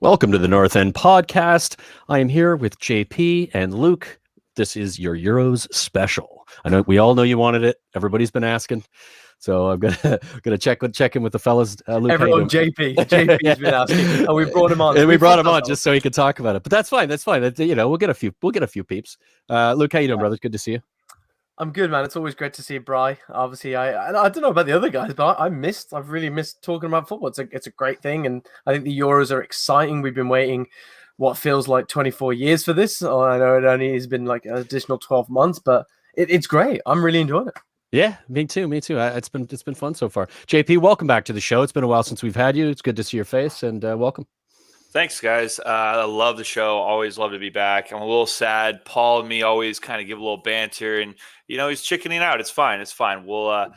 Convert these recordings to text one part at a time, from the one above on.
Welcome to the North End Podcast. I am here with JP and Luke. This is your Euros special. I know we all know you wanted it. Everybody's been asking, so I'm gonna check in with the fellas. Luke, everyone, JP's been asking, and we brought him on. And we brought him on just so he could talk about it. But that's fine. That's fine. We'll get a few peeps. Luke, how you doing, brother? Good to see you. I'm good, man. It's always great to see Bri. Obviously, I don't know about the other guys, but I've really missed talking about football. It's a great thing, and I think the Euros are exciting. We've been waiting what feels like 24 years for this. I know it only has been like an additional 12 months, but it's great. I'm really enjoying it. Yeah, me too. It's been fun so far. JP, welcome back to the show. It's been a while since we've had you. It's good to see your face, and welcome. Thanks, guys. I love the show. Always love to be back. I'm a little sad. Paul and me always kind of give a little banter, and he's chickening out. It's fine. We'll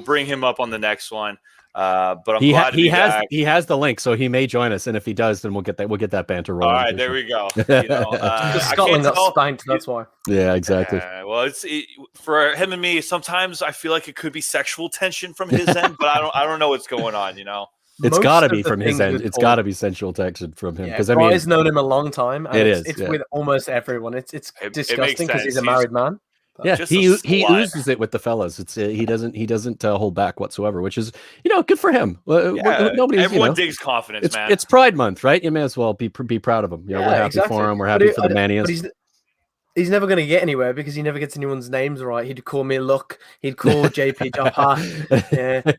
bring him up on the next one. But I'm glad to be back. He has the link, so he may join us, and if he does, then we'll get that banter rolling. All right, there we go. Scotland got spanked. That's why. Yeah, exactly. Well, for him and me. Sometimes I feel like it could be sexual tension from his end, but I don't know what's going on. It's got to be from his end. It's got to be sensual tension from him. Because Bri's known him a long time. And it's yeah. with almost everyone. It's disgusting because he's a married man. Yeah, he oozes it with the fellas. He doesn't hold back whatsoever, which is good for him. Everyone digs confidence, man. It's Pride Month, right? You may as well be proud of him. We're happy for him. We're happy for the Manias. He's never going to get anywhere because he never gets anyone's names right. He'd call me Luck. He'd call JP Joppa.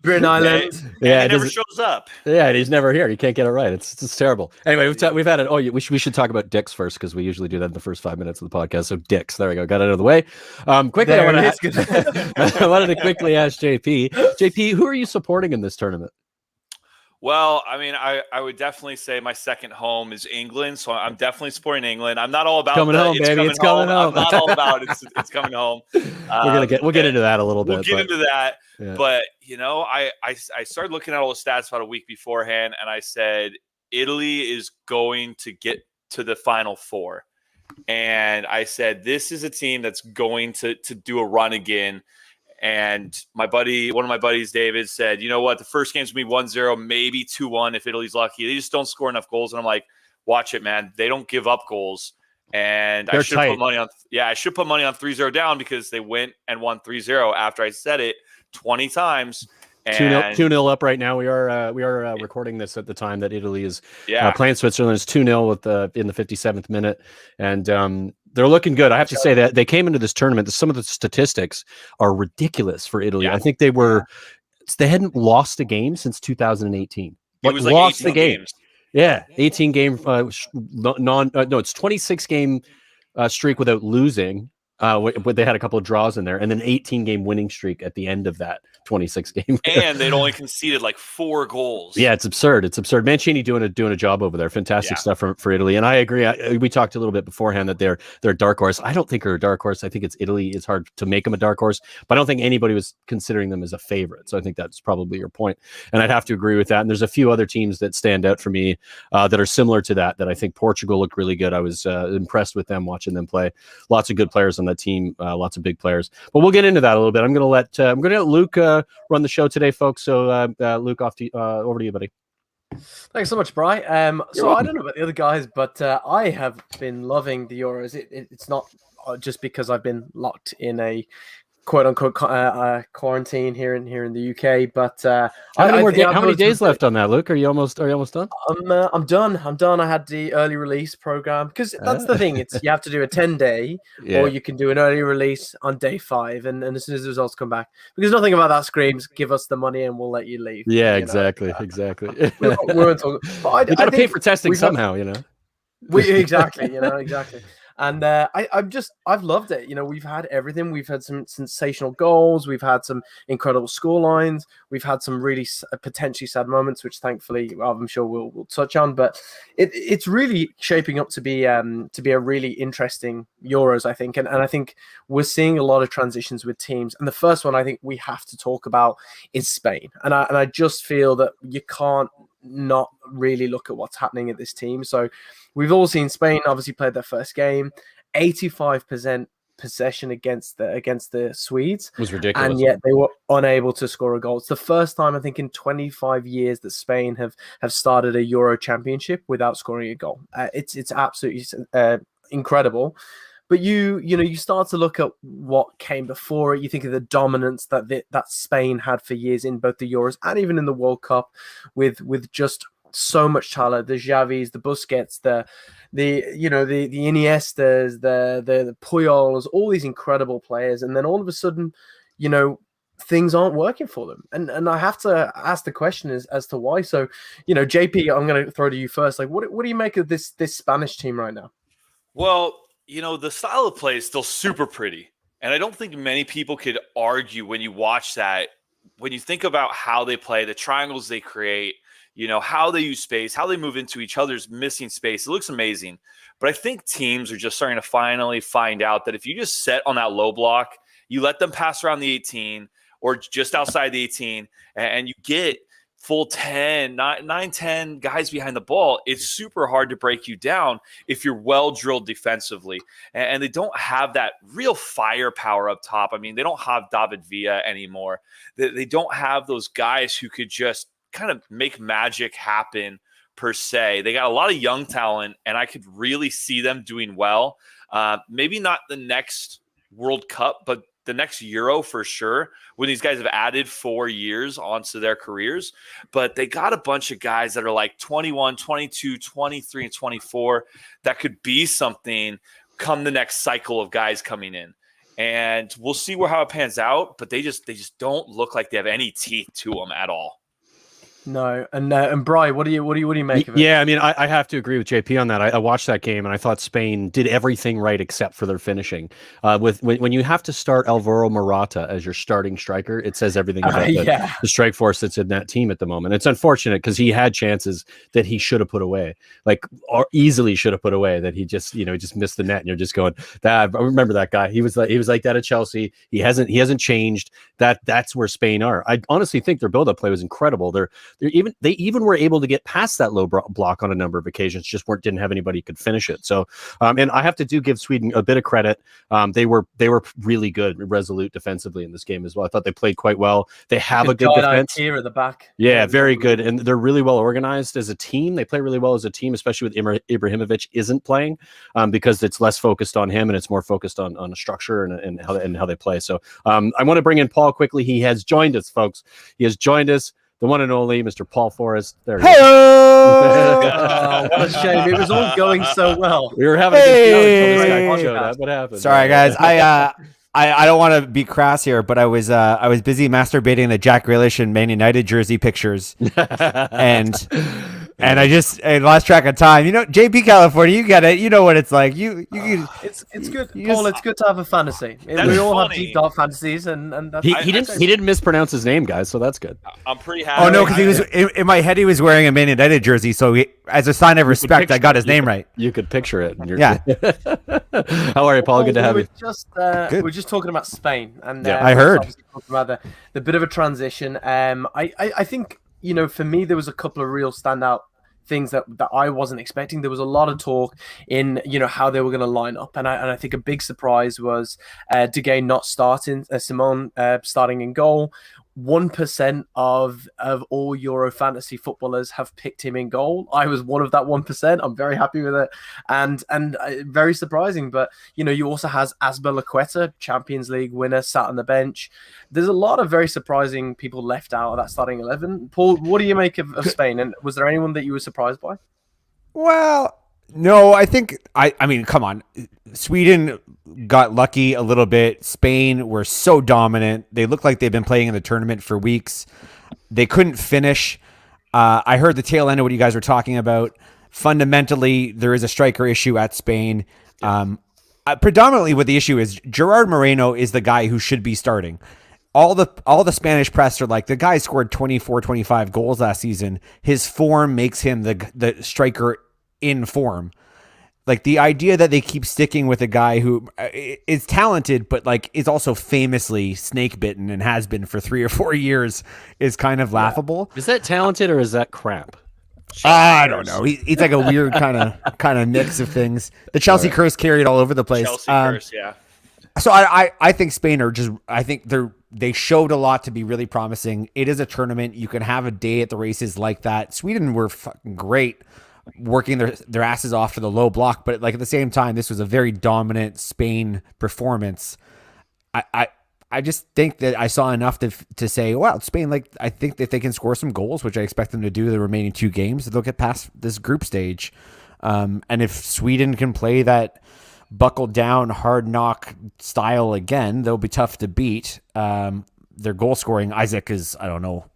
Britain Island. Yeah, he never shows up. Yeah, and he's never here. You can't get it right. It's terrible. Anyway, we've had it. Oh, we should talk about dicks first because we usually do that in the first 5 minutes of the podcast. So dicks. There we go. Got it out of the way. Quickly, I wanted to quickly ask JP. JP, who are you supporting in this tournament? Well, I mean, I would definitely say my second home is England, so I'm definitely supporting England. I'm not all about coming home, baby. It's coming home. I'm not all about it's coming home. We'll get into that a little bit. We'll get into that, yeah. But I started looking at all the stats about a week beforehand, and I said Italy is going to get to the Final Four, and I said this is a team that's going to do a run again. And one of my buddies, David, said, you know what? The first game's going to be 1-0, maybe 2-1 if Italy's lucky. They just don't score enough goals. And I'm like, watch it, man. They don't give up goals. And I should put money on 3-0 down because they went and won 3-0 after I said it 20 times. 2-0 up right now. We are recording this at the time that Italy is playing Switzerland. It's 2-0 in the 57th minute. And they're looking good. I have to say that they came into this tournament. Some of the statistics are ridiculous for Italy. Yeah. I think they hadn't lost a game since 2018. It was like lost 18 games. Yeah, 18 game it's 26 game streak without losing. They had a couple of draws in there, and then 18 game winning streak at the end of that 26 game. And they'd only conceded like 4 goals. Yeah, it's absurd. Mancini doing a job over there. Fantastic stuff for Italy. And I agree. We talked a little bit beforehand that they're a dark horse. I don't think they're a dark horse. I think it's Italy. It's hard to make them a dark horse, but I don't think anybody was considering them as a favorite. So I think that's probably your point. And I'd have to agree with that. And there's a few other teams that stand out for me that are similar to that I think Portugal looked really good. I was impressed with them watching them play. Lots of good players on that team, lots of big players. But we'll get into that a little bit. I'm going to let Luke run the show today, folks. So Luke, over to you, buddy. Thanks so much, Bri. So I don't know about the other guys, but I have been loving the Euros. It's not just because I've been locked in a quote unquote quarantine here in the UK, but how many days left on that, Luke? Are you almost done? I'm done. I had the early release program because that's the thing. It's you have to do a 10-day, or you can do an early release on day 5, and as soon as the results come back, because nothing about that screams give us the money and we'll let you leave. Yeah, exactly. We're talking, but you got to pay for testing somehow, exactly. And I've loved it. We've had everything. We've had some sensational goals. We've had some incredible score lines. We've had some really potentially sad moments, which thankfully I'm sure we'll touch on. But it's really shaping up to be a really interesting Euros, I think. And I think we're seeing a lot of transitions with teams. And the first one I think we have to talk about is Spain. And I just feel that you can't not really look at what's happening at this team. So we've all seen Spain obviously played their first game, 85% possession against the Swedes. It was ridiculous. And yet they were unable to score a goal. It's the first time, I think, in 25 years that Spain have started a Euro championship without scoring a goal. It's absolutely incredible. But you start to look at what came before it. You think of the dominance that Spain had for years in both the Euros and even in the World Cup, with just so much talent. The Xavis, the Busquets, the Iniestas, the Puyols, all these incredible players, and then all of a sudden, things aren't working for them. And I have to ask the question as to why. So, JP, I'm going to throw to you first. Like, what do you make of this Spanish team right now? Well, the style of play is still super pretty. And I don't think many people could argue when you watch that, when you think about how they play, the triangles they create, how they use space, how they move into each other's missing space. It looks amazing. But I think teams are just starting to finally find out that if you just set on that low block, you let them pass around the 18 or just outside the 18, and you get full 10, 9, 10 guys behind the ball, it's super hard to break you down if you're well drilled defensively. And they don't have that real firepower up top. I mean, they don't have David Villa anymore. They don't have those guys who could just kind of make magic happen per se. They got a lot of young talent, and I could really see them doing well. Maybe not the next World Cup, but the next Euro for sure, when these guys have added 4 years onto their careers. But they got a bunch of guys that are like 21, 22, 23, and 24 that could be something come the next cycle of guys coming in. And we'll see how it pans out, but they just don't look like they have any teeth to them at all. No, and Bri, what do you make of it? Yeah, I mean, I have to agree with JP on that. I watched that game and I thought Spain did everything right except for their finishing. When you have to start Alvaro Morata as your starting striker, it says everything about the strike force that's in that team at the moment. It's unfortunate because he had chances that he should have put away, or easily should have put away. That he just missed the net, and you're just going, I remember that guy. He was like that at Chelsea. He hasn't changed. That's where Spain are. I honestly think their build-up play was incredible. They even were able to get past that low block on a number of occasions, just didn't have anybody who could finish it. So, and I have to give Sweden a bit of credit. They were really good, resolute defensively in this game as well. I thought they played quite well. They have a good defense here at the back. Yeah, very good, and they're really well organized as a team. They play really well as a team, especially with Ibrahimovic isn't playing, because it's less focused on him and it's more focused on a structure and how they play. So, I want to bring in Paul quickly. He has joined us, folks. He has joined us. The one and only Mr. Paul Forrest. There he is. Oh, what a shame. It was all going so well. We were having a good show until this guy showed up. What happened? Sorry, guys. I don't want to be crass here, but I was busy masturbating the Jack Grealish and Man United jersey pictures, and I lost track of time. JP California, you get it. You know what it's like. It's good, Paul. It's good to have a fantasy. We all have deep dark fantasies, and that's, he didn't mispronounce his name, guys. So that's good. I'm pretty happy. Oh no, because he was in my head. He was wearing a Man United jersey, so as a sign of respect, I got his name right. You could picture it. Yeah. How are you, Paul? Good to have you. We're just talking about Spain, and I heard about the bit of a transition. I think for me there was a couple of real standout things that I wasn't expecting. There was a lot of talk in how they were going to line up, and I think a big surprise was De Gea not starting, Simon starting in goal. 1% of all Euro fantasy footballers have picked him in goal. I was one of that 1%. I'm very happy with it, and very surprising. But you also has Asbel Laqueta, Champions League winner, sat on the bench. There's a lot of very surprising people left out of that starting 11. Paul, what do you make of Spain? And was there anyone that you were surprised by? Well, no, I think I mean, come on. Sweden got lucky a little bit. Spain were so dominant. They look like they've been playing in the tournament for weeks. They couldn't finish. I heard the tail end of what you guys were talking about. Fundamentally, there is a striker issue at Spain. Predominantly what the issue is, Gerard Moreno is the guy who should be starting. All the Spanish press are like, the guy scored 24, 25 goals last season. His form makes him the striker in form. Like, the idea that they keep sticking with a guy who is talented, but is also famously snake bitten and has been for 3 or 4 years is kind of laughable. Is that talented or is that crap? I don't know. He's like a weird kind of mix of things. The Chelsea curse carried all over the place. Chelsea curse, yeah. So I think Spain are just, I think they showed a lot to be really promising. It is a tournament. You can have a day at the races like that. Sweden were fucking great working their asses off for the low block, but like at the same time, this was a very dominant Spain performance. I just think that I saw enough to say, wow, Spain, like, I think that they can score some goals, which I expect them to do the remaining 2 games, they'll get past this group stage. And if Sweden can play that buckled down, hard knock style again, they'll be tough to beat. Their goal scoring, Isaac is, I don't know.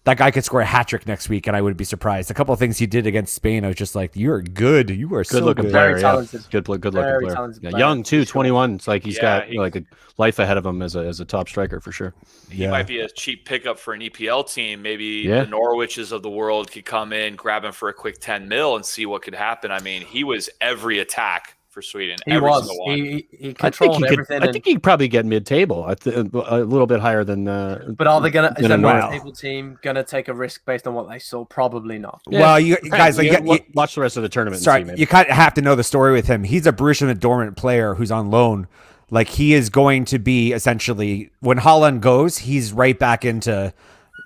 That guy could score a hat trick next week, and I wouldn't be surprised. A couple of things he did against Spain, I was just like, "You're good. You are so looking good." player. Very Yeah. talented. Good looking Very player. talented Yeah, player, young too, for sure. 21. It's like he's Yeah, got like a life ahead of him as a top striker for sure. He might be a cheap pickup for an EPL team. Maybe Yeah. the Norwiches of the world could come in, grab him for a quick 10 mil and see what could happen. I mean, he was every attack for Sweden. He every was. single one. He controlled everything. I think he could probably get mid-table. A little bit higher than. But are they gonna? Is Than a a Norwich. mid-table team gonna take a risk based on what they saw? Probably not. Yeah. Well, you guys, like, watch the rest of the tournament. sorry, and see, maybe. you kind of have to know the story with him. He's a Borussia Dortmund player who's on loan. Like, he is going to be essentially, when Haaland goes, he's right back into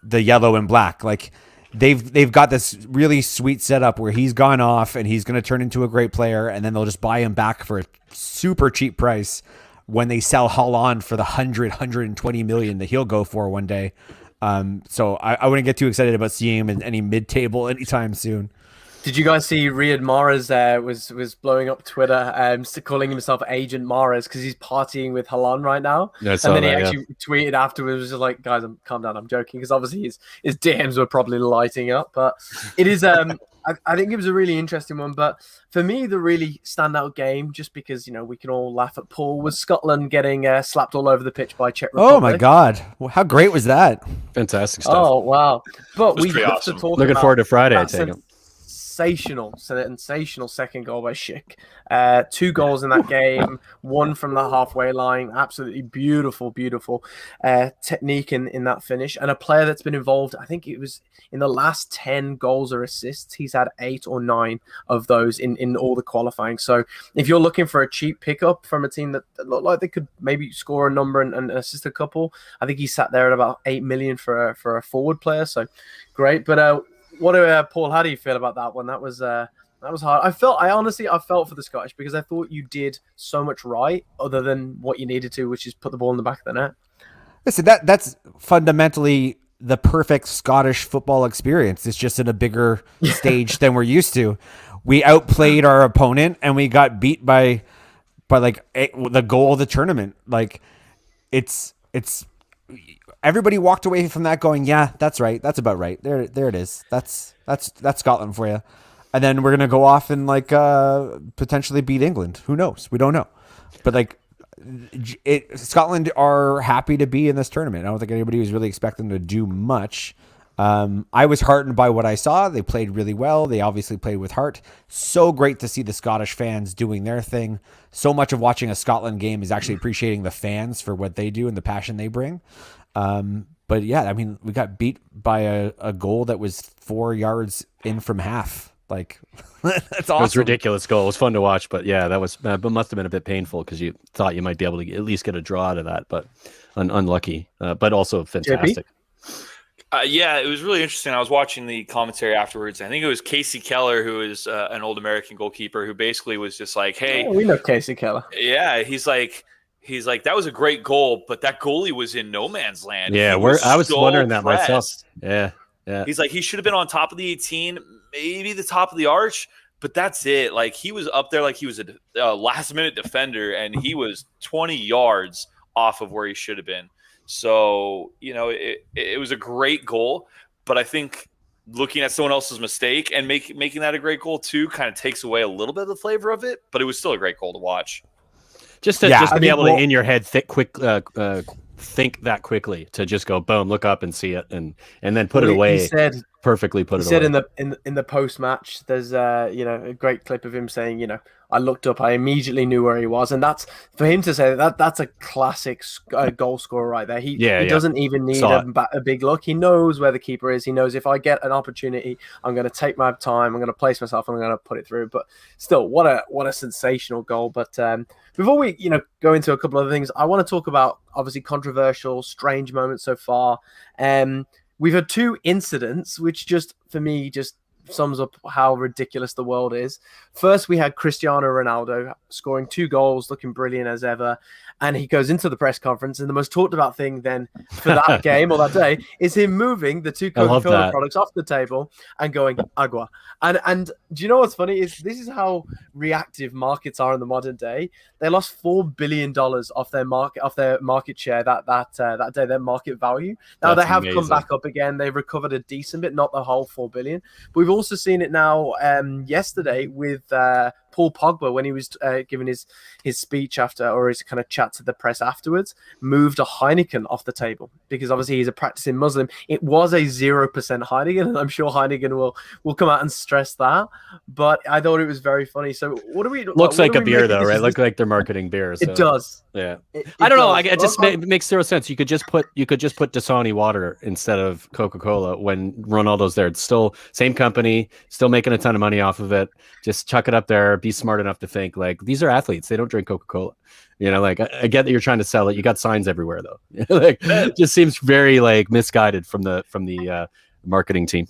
the yellow and black. Like, they've got this really sweet setup where he's gone off and he's going to turn into a great player, and then they'll just buy him back for a super cheap price when they sell Haaland for the 120 million that he'll go for one day. So I wouldn't get too excited about seeing him in any mid-table anytime soon. Did you guys see Riyad Mahrez was blowing up Twitter, calling himself Agent Mahrez because he's partying with Haaland right now? Yeah, I saw And then that, he actually tweeted afterwards, was just like, "Guys, calm down, I'm joking," because obviously his DMs were probably lighting up. But it is, I think it was a really interesting one. But for me, the really standout game, just because we can all laugh at Paul, was Scotland getting slapped all over the pitch by Czech Republic. Oh my God. Well, how great was that? Fantastic stuff. Oh wow! But we pretty have awesome. to talk. Looking about forward to Friday. I that take him. sensational second goal by Schick. 2 goals in that game, 1 from the halfway line. Absolutely beautiful technique in that finish. And a player that's been involved, I think it was in the last 10 goals or assists, he's had 8 or 9 of those in all the qualifying. So if you're looking for a cheap pickup from a team that looked like they could maybe score a number and assist a couple, I think he sat there at about 8 million for a forward player. So great. But Paul, how do you feel about that one? That was hard. I honestly felt for the Scottish because I thought you did so much right other than what you needed to, which is put the ball in the back of the net. Listen, that's fundamentally the perfect Scottish football experience. It's just in a bigger stage than we're used to. We outplayed our opponent and we got beat by like the goal of the tournament. Like, it's everybody walked away from that going, yeah, that's right. That's about right. There it is. That's Scotland for you. And then we're going to go off and potentially beat England. Who knows? We don't know. But Scotland are happy to be in this tournament. I don't think anybody was really expecting them to do much. I was heartened by what I saw. They played really well. They obviously played with heart. So great to see the Scottish fans doing their thing. So much of watching a Scotland game is actually appreciating the fans for what they do and the passion they bring. But yeah, I mean, we got beat by a goal that was 4 yards in from half. Like, that's awesome. It was a ridiculous goal. It was fun to watch, but yeah, that was but must have been a bit painful because you thought you might be able to at least get a draw out of that, but unlucky. But also fantastic. Yeah, it was really interesting. I was watching the commentary afterwards. I think it was Casey Keller, who is an old American goalkeeper, who basically was just like, "Hey, we know Casey Keller." Yeah, he's like, that was a great goal, but that goalie was in no man's land. Yeah, I was wondering that myself. Yeah. He's like, he should have been on top of the 18, maybe the top of the arch, but that's it. Like, he was up there like he was a last-minute defender, and he was 20 yards off of where he should have been. So, it was a great goal, but I think looking at someone else's mistake and making that a great goal too kind of takes away a little bit of the flavor of it, but it was still a great goal to watch. Just to be able to, in your head, think that quickly, to just go boom, look up and see it, and then put it away. He said perfectly put He it said away. in the post match, there's a great clip of him saying, I looked up, I immediately knew where he was, and that's for him to say that's a classic goal scorer right there. He doesn't even need a big look. He knows where the keeper is. He knows if I get an opportunity, I'm going to take my time. I'm going to place myself, and I'm going to put it through. But still, what a sensational goal. But before we go into a couple of other things, I want to talk about obviously controversial, strange moments so far. We've had 2 incidents, which just, for me, just sums up how ridiculous the world is. First, we had Cristiano Ronaldo scoring 2 goals, looking brilliant as ever. And he goes into the press conference, and the most talked about thing then for that game or that day is him moving the 2 Coca-Cola products off the table and going agua. And do you know what's funny is this is how reactive markets are in the modern day. They lost $4 billion off their market share that day, their market value. Now they have come back up again. They've recovered a decent bit, not the whole $4 billion. But we've also seen it now yesterday with Paul Pogba, when he was giving his speech after, or his kind of chat to the press afterwards, moved a Heineken off the table because obviously he's a practicing Muslim. It was a 0% Heineken, and I'm sure Heineken will come out and stress that. But I thought it was very funny. So what do we looks like a beer though, right? Look like they're marketing beer. So. It does. Yeah. I don't know. It just makes 0 sense. You could just put Dasani water instead of Coca-Cola when Ronaldo's there. It's still same company, still making a ton of money off of it. Just chuck it up there. Be smart enough to think like these are athletes. They don't drink Coca-Cola. Like I get that you're trying to sell it. You got signs everywhere though. It just seems very like misguided from the marketing team.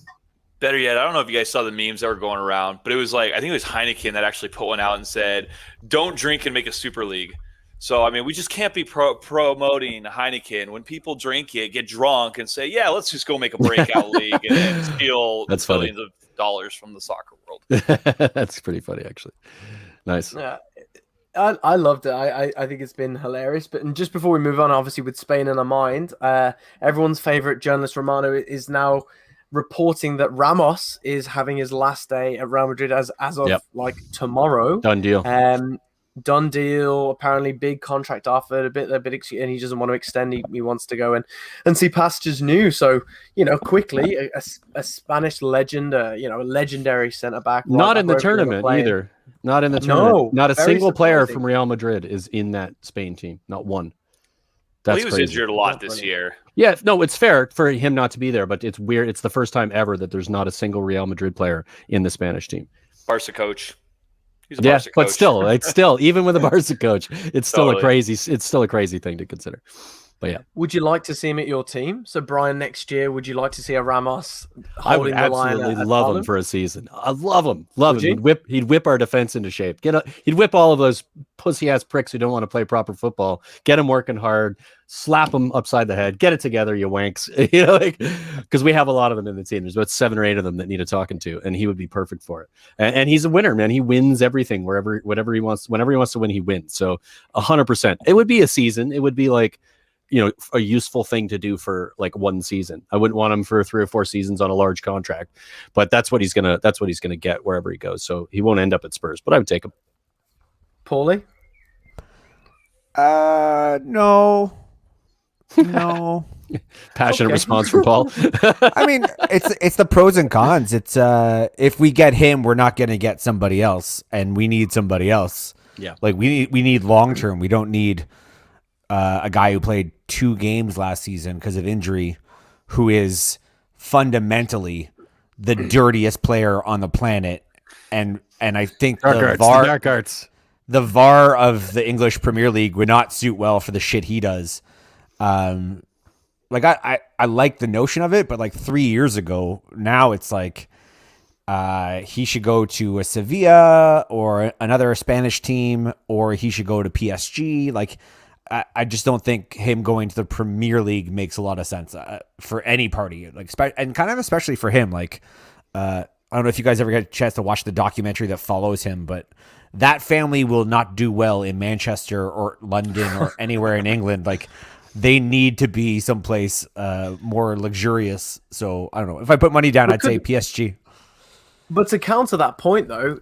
Better yet, I don't know if you guys saw the memes that were going around, but it was like I think it was Heineken that actually put one out and said, "Don't drink and make a super league." So I mean, we just can't be promoting Heineken when people drink it, get drunk, and say, "Yeah, let's just go make a breakout league and steal billions of dollars from the soccer world." That's pretty funny, actually. Nice. Yeah. I loved it. I think it's been hilarious. But just before we move on, obviously with Spain in our mind, everyone's favorite journalist Romano is now reporting that Ramos is having his last day at Real Madrid as of like tomorrow. Done deal. Done deal. Apparently, big contract offered. A bit, and he doesn't want to extend. He wants to go and see pastures new. So quickly, a Spanish legend, a legendary centre back. Not in the tournament either. Not in the tournament. Not a single player from Real Madrid is in that Spain team. Not one. Well, he was injured a lot this year. Yeah, no, it's fair for him not to be there, but it's weird. It's the first time ever that there's not a single Real Madrid player in the Spanish team. Barca coach. He's a Barca coach. But still, even with a Barca coach, it's still a crazy thing to consider. But yeah, would you like to see him at your team? So Brian, next year, would you like to see a Ramos? I would absolutely love him for a season. I love him. He'd whip our defense into shape. He'd whip all of those pussy ass pricks who don't want to play proper football. Get them working hard. Slap them upside the head. Get it together, you wanks. Because we have a lot of them in the team. There's about 7 or 8 of them that need a talking to, and he would be perfect for it. And he's a winner, man. He wins everything whenever he wants to win. He wins. So 100%. It would be a season. It would be like, a useful thing to do for like one season. I wouldn't want him for 3 or 4 seasons on a large contract, but that's what he's gonna get wherever he goes. So he won't end up at Spurs, but I would take him. Paulie? No. Passionate response from Paul. I mean, it's the pros and cons. It's if we get him, we're not going to get somebody else, and we need somebody else. Yeah, like we need long term. We don't need a guy who played 2 games last season because of injury, who is fundamentally the dirtiest player on the planet, and I think the VAR of the English Premier League would not suit well for the shit he does. Like I like the notion of it, but like 3 years ago, now it's like he should go to a Sevilla or another Spanish team, or he should go to PSG. Like I just don't think him going to the Premier League makes a lot of sense for any party, like and kind of especially for him. Like I don't know if you guys ever get a chance to watch the documentary that follows him, but that family will not do well in Manchester or London or anywhere in England. Like they need to be someplace more luxurious. So I don't know. If I put money down, I'd say PSG. But to counter that point, though,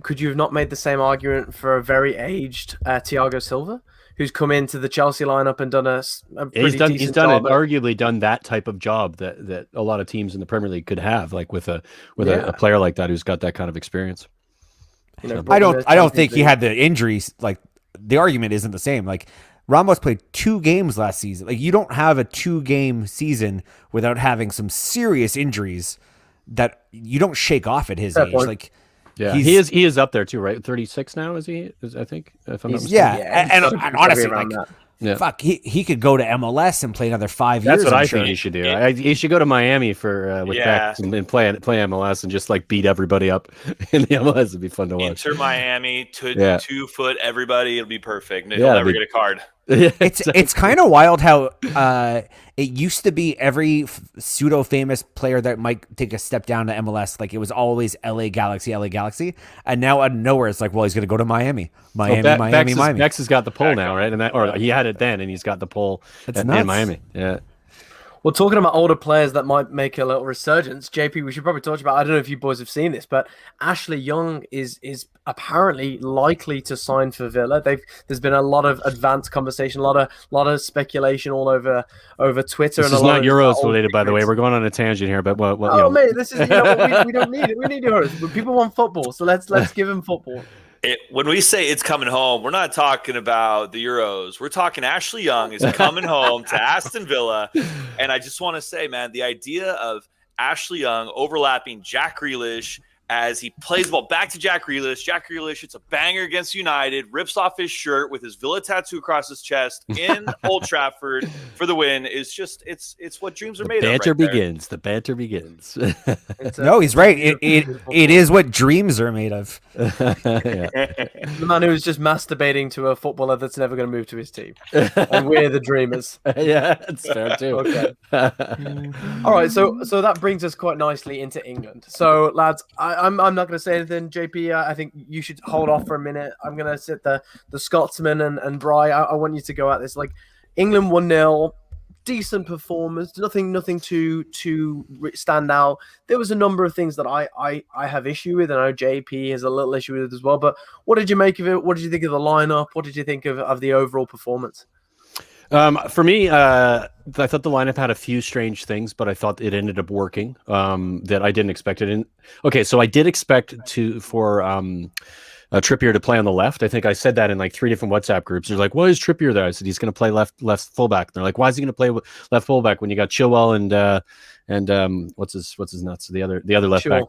could you have not made the same argument for a very aged Thiago Silva, who's come into the Chelsea lineup and done a pretty decent he's job? Arguably done that type of job that a lot of teams in the Premier League could have, like with a player like that who's got that kind of experience. You know, I don't think he had the injuries. Like, the argument isn't the same. Like, Ramos played 2 games last season. Like, you don't have a 2-game season without having some serious injuries that you don't shake off at his age. point. Like, yeah, he is up there too, right? 36 now, is he? I think, if I'm not mistaken. Yeah, and honestly, like, Yeah. fuck, he could go to MLS and play another 5 years. That's what I sure. think he should do. He should go to Miami for with Beck and play MLS and just like beat everybody up in the MLS. It'd be fun to watch. Inter Miami, 2-foot everybody. It'll be perfect. He'll never get a card. It's kind of wild how it used to be every pseudo famous player that might take a step down to MLS, like it was always LA Galaxy, and now out of nowhere it's like, well, he's going to go to Miami. Bex has got the pull now, right? Or he had it then, and he's got the pull in Miami. Yeah. Well, talking about older players that might make a little resurgence, JP, we should probably talk about. I don't know if you boys have seen this, but Ashley Young is apparently likely to sign for Villa. There's been a lot of advanced conversation, a lot of speculation all over Twitter. This is not Euros related, by the way. We're going on a tangent here, but mate, this is we don't need it. We need Euros, but people want football, so let's give them football. When we say it's coming home, we're not talking about the Euros. We're talking Ashley Young is coming home to Aston Villa. And I just want to say, man, the idea of Ashley Young overlapping Jack Grealish as he plays the ball back to Jack Grealish. Jack Grealish hits a banger against United, rips off his shirt with his Villa tattoo across his chest in Old Trafford for the win. Is just it's what dreams are made of. The banter begins. No, he's right. It is what dreams are made of. The man who is just masturbating to a footballer that's never going to move to his team, and we're the dreamers. Yeah, it's fair too. Okay. All right, so that brings us quite nicely into England. So, lads, I'm not going to say anything. JP, I think you should hold off for a minute. I'm going to sit the Scotsman and Bri. I want you to go at this. Like, England 1-0. Decent performance, nothing to stand out. There was a number of things that I have issue with, and I know JP has a little issue with it as well. But what did you make of it? What did you think of the lineup? What did you think of the overall performance? For me, I thought the lineup had a few strange things, but I thought it ended up working. That I didn't expect it in. Okay, so I did expect for Trippier to play on the left. I think I said that in like 3 different WhatsApp groups. They're like, "Why is Trippier there?" I said he's going to play left fullback. And they're like, "Why is he going to play left fullback when you got Chilwell and what's his nuts? The other left back."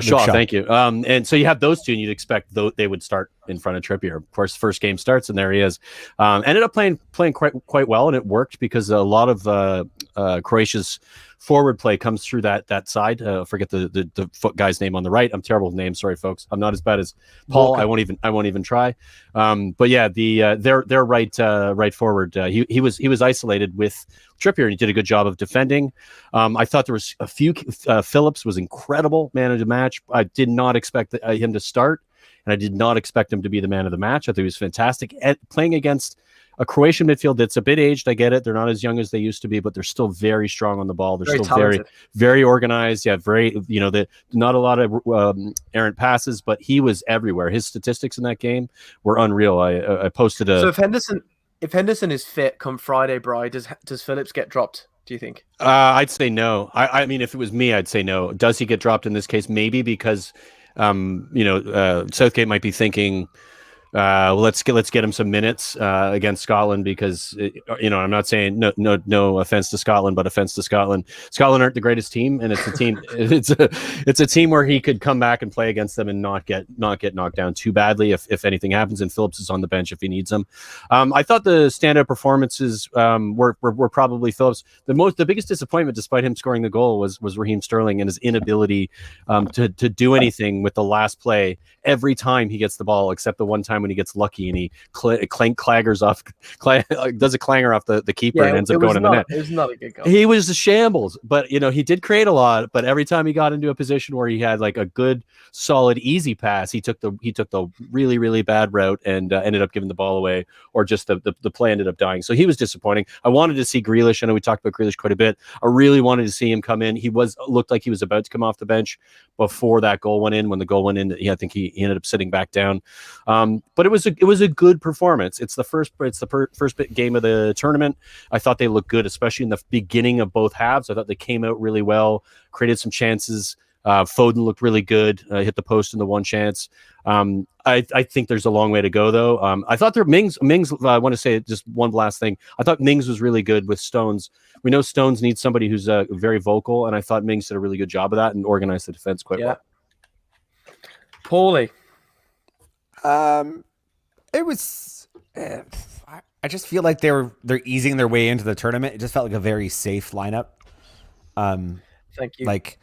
Shaw, thank you. And so you have those two, and you'd expect they would start in front of Trippier. Of course, first game starts, and there he is. Ended up playing quite well, and it worked because a lot of Croatia's forward play comes through that side. Forget the foot guy's name on the right. I'm terrible with names. Sorry, folks. I'm not as bad as Paul. Walker. I won't even try. But yeah, their right forward. He was isolated with Trippier, and he did a good job of defending. I thought there was a few. Phillips was incredible, man of the match. I did not expect him to start, and I did not expect him to be the man of the match. I thought he was fantastic at playing against a Croatian midfield that's a bit aged. I get it. They're not as young as they used to be, but they're still very strong on the ball. They're still very, very organized. Yeah, very, not a lot of errant passes, but he was everywhere. His statistics in that game were unreal. I posted a. So if Henderson is fit come Friday, Bri, does Phillips get dropped? Do you think? I'd say no. I mean, if it was me, I'd say no. Does he get dropped in this case? Maybe because, Southgate might be thinking, let's get him some minutes against Scotland because I'm not saying no offense to Scotland, but offense to Scotland. Scotland aren't the greatest team, and it's a team. it's a team where he could come back and play against them and not get knocked down too badly if anything happens. And Phillips is on the bench if he needs him. I thought the standout performances were probably Phillips. The biggest disappointment, despite him scoring the goal, was Raheem Sterling and his inability to do anything with the last play every time he gets the ball, except the one time when he gets lucky and he clangers off, does a clanger off the keeper and ends up going in the net. It was not a good goal. He was a shambles, but he did create a lot. But every time he got into a position where he had like a good, solid, easy pass, he took the really, really bad route and ended up giving the ball away, or just the play ended up dying. So he was disappointing. I wanted to see Grealish. I know we talked about Grealish quite a bit. I really wanted to see him come in. He looked like he was about to come off the bench before that goal went in. When the goal went in, I think he ended up sitting back down. But it was a good performance. It's the first game of the tournament. I thought they looked good, especially in the beginning of both halves. I thought they came out really well, created some chances. Foden looked really good, hit the post in the one chance. I think there's a long way to go, though. I thought Mings, I want to say just one last thing. I thought Mings was really good with Stones. We know Stones needs somebody who's very vocal, and I thought Mings did a really good job of that and organized the defense quite well. Paulie. It was. I just feel like they're easing their way into the tournament. It just felt like a very safe lineup. Thank you. Like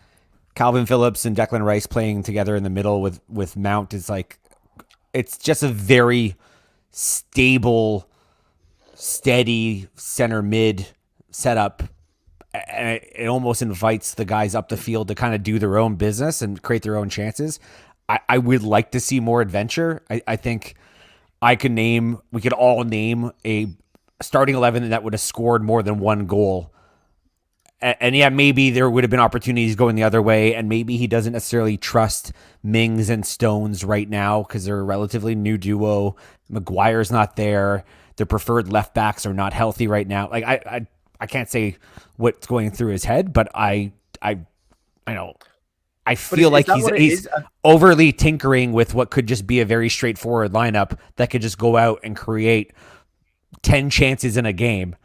Calvin Phillips and Declan Rice playing together in the middle with Mount is like, it's just a very stable, steady center mid setup. And it almost invites the guys up the field to kind of do their own business and create their own chances. I would like to see more adventure. I think we could all name a starting 11 that would have scored more than one goal. And yeah, maybe there would have been opportunities going the other way, and maybe he doesn't necessarily trust Mings and Stones right now because they're a relatively new duo. Maguire's not there. Their preferred left backs are not healthy right now. Like I can't say what's going through his head, but I know. I feel like he's overly tinkering with what could just be a very straightforward lineup that could just go out and create 10 chances in a game.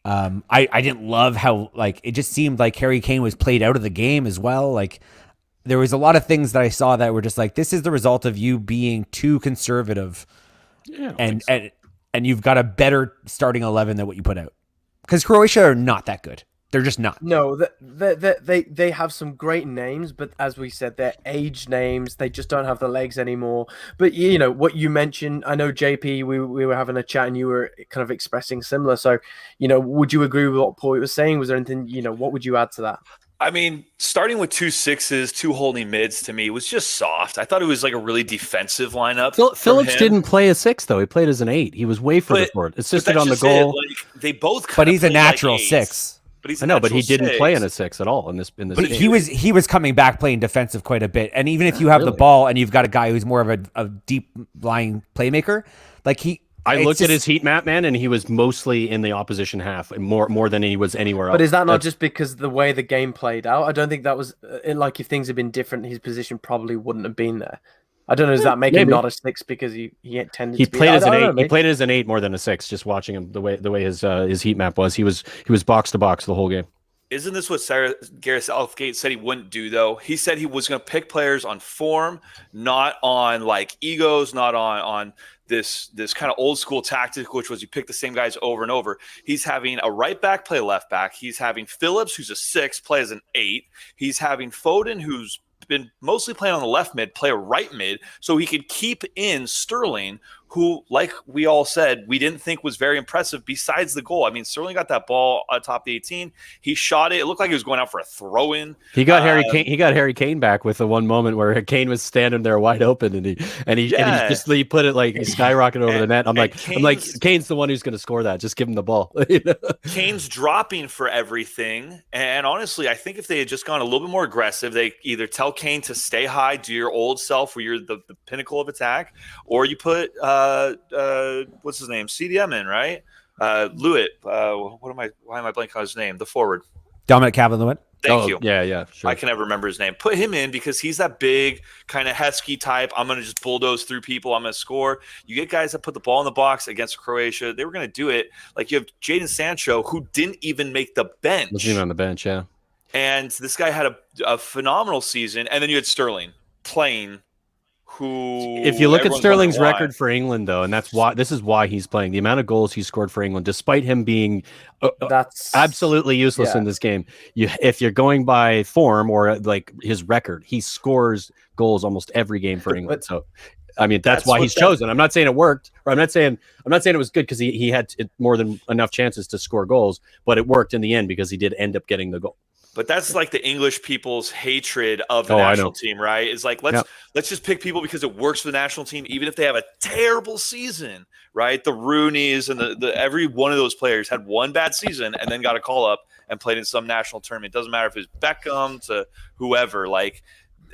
I didn't love how, like, it just seemed like Harry Kane was played out of the game as well. Like, there was a lot of things that I saw that were just like, this is the result of you being too conservative. Yeah, and you've got a better starting 11 than what you put out. Because Croatia are not that good. They're just not. No, they have some great names, but as we said, they're aged names. They just don't have the legs anymore. But what you mentioned, I know JP, we were having a chat and you were kind of expressing similar. So, would you agree with what Paul was saying? Was there anything, what would you add to that? I mean, starting with 2 6s, 2 holding mids to me was just soft. I thought it was like a really defensive lineup. Phillips didn't play a 6 though. He played as an 8. He was way further forward. Assisted on the goal. They both. But he's a natural 6. But he didn't play in a 6 at all in this. But game. he was coming back playing defensive quite a bit. And even if you have the ball and you've got a guy who's more of a deep lying playmaker, like I looked at his heat map, man, and he was mostly in the opposition half, more than he was anywhere else. But is that not just because the way the game played out? I don't think that was like, if things had been different, his position probably wouldn't have been there. I don't know. Does that make him not a 6 because he tended to be? Played as an 8. He played as an 8 more than a 6. Just watching him, the way his heat map was, he was box to box the whole game. Isn't this what Gareth Southgate said he wouldn't do, though? He said he was going to pick players on form, not on like egos, not on this kind of old school tactic, which was you pick the same guys over and over. He's having a right back play left back. He's having Phillips, who's a 6, play as an 8. He's having Foden, who's been mostly playing on the left mid, play a right mid, so he could keep in Sterling, who, like we all said, we didn't think was very impressive besides the goal. I mean, Sterling got that ball atop the 18. He shot it. It looked like he was going out for a throw-in. He got Harry Kane back with the one moment where Kane was standing there wide open, and he put it like he skyrocketed over the net. I'm like, Kane's the one who's going to score that. Just give him the ball. Kane's dropping for everything. And honestly, I think if they had just gone a little bit more aggressive, they either tell Kane to stay high, do your old self where you're the pinnacle of attack, or you put what's his name? CDM in, right? Lewitt. Why am I blanking on his name? The forward. Dominic Calvert-Lewin. Thank you. Yeah, sure. I can never remember his name. Put him in because he's that big kind of Heskey type. I'm going to just bulldoze through people. I'm going to score. You get guys that put the ball in the box against Croatia. They were going to do it. Like, you have Jadon Sancho, who didn't even make the bench. Wasn't even on the bench, yeah. And this guy had a phenomenal season. And then you had Sterling playing, who. If you look at everyone's Sterling's wondering why. record for England, though, and this is why he's playing, the amount of goals he scored for England, despite him being That's absolutely useless yeah. in this game. If you're going by form or like his record, he scores goals almost every game for England. So, I mean, that's why he's chosen. I'm not saying it worked, or I'm not saying it was good because he had more than enough chances to score goals, but it worked in the end because he did end up getting the goal. But that's like the English people's hatred of the national team, right? It's like let's just pick people because it works for the national team, even if they have a terrible season, right? The Rooneys and the every one of those players had one bad season and then got a call up and played in some national tournament. It doesn't matter if it's Beckham to whoever. Like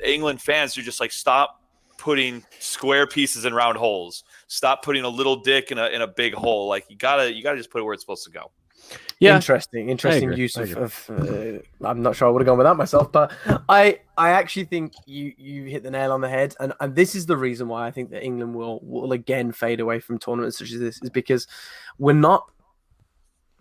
England fans are just like, stop putting square pieces in round holes. Stop putting a little dick in a big hole. Like you gotta just put it where it's supposed to go. Yeah, interesting use of I'm not sure I would have gone with that myself, but I actually think you hit the nail on the head, and this is the reason why I think that England will again fade away from tournaments such as this, is because we're not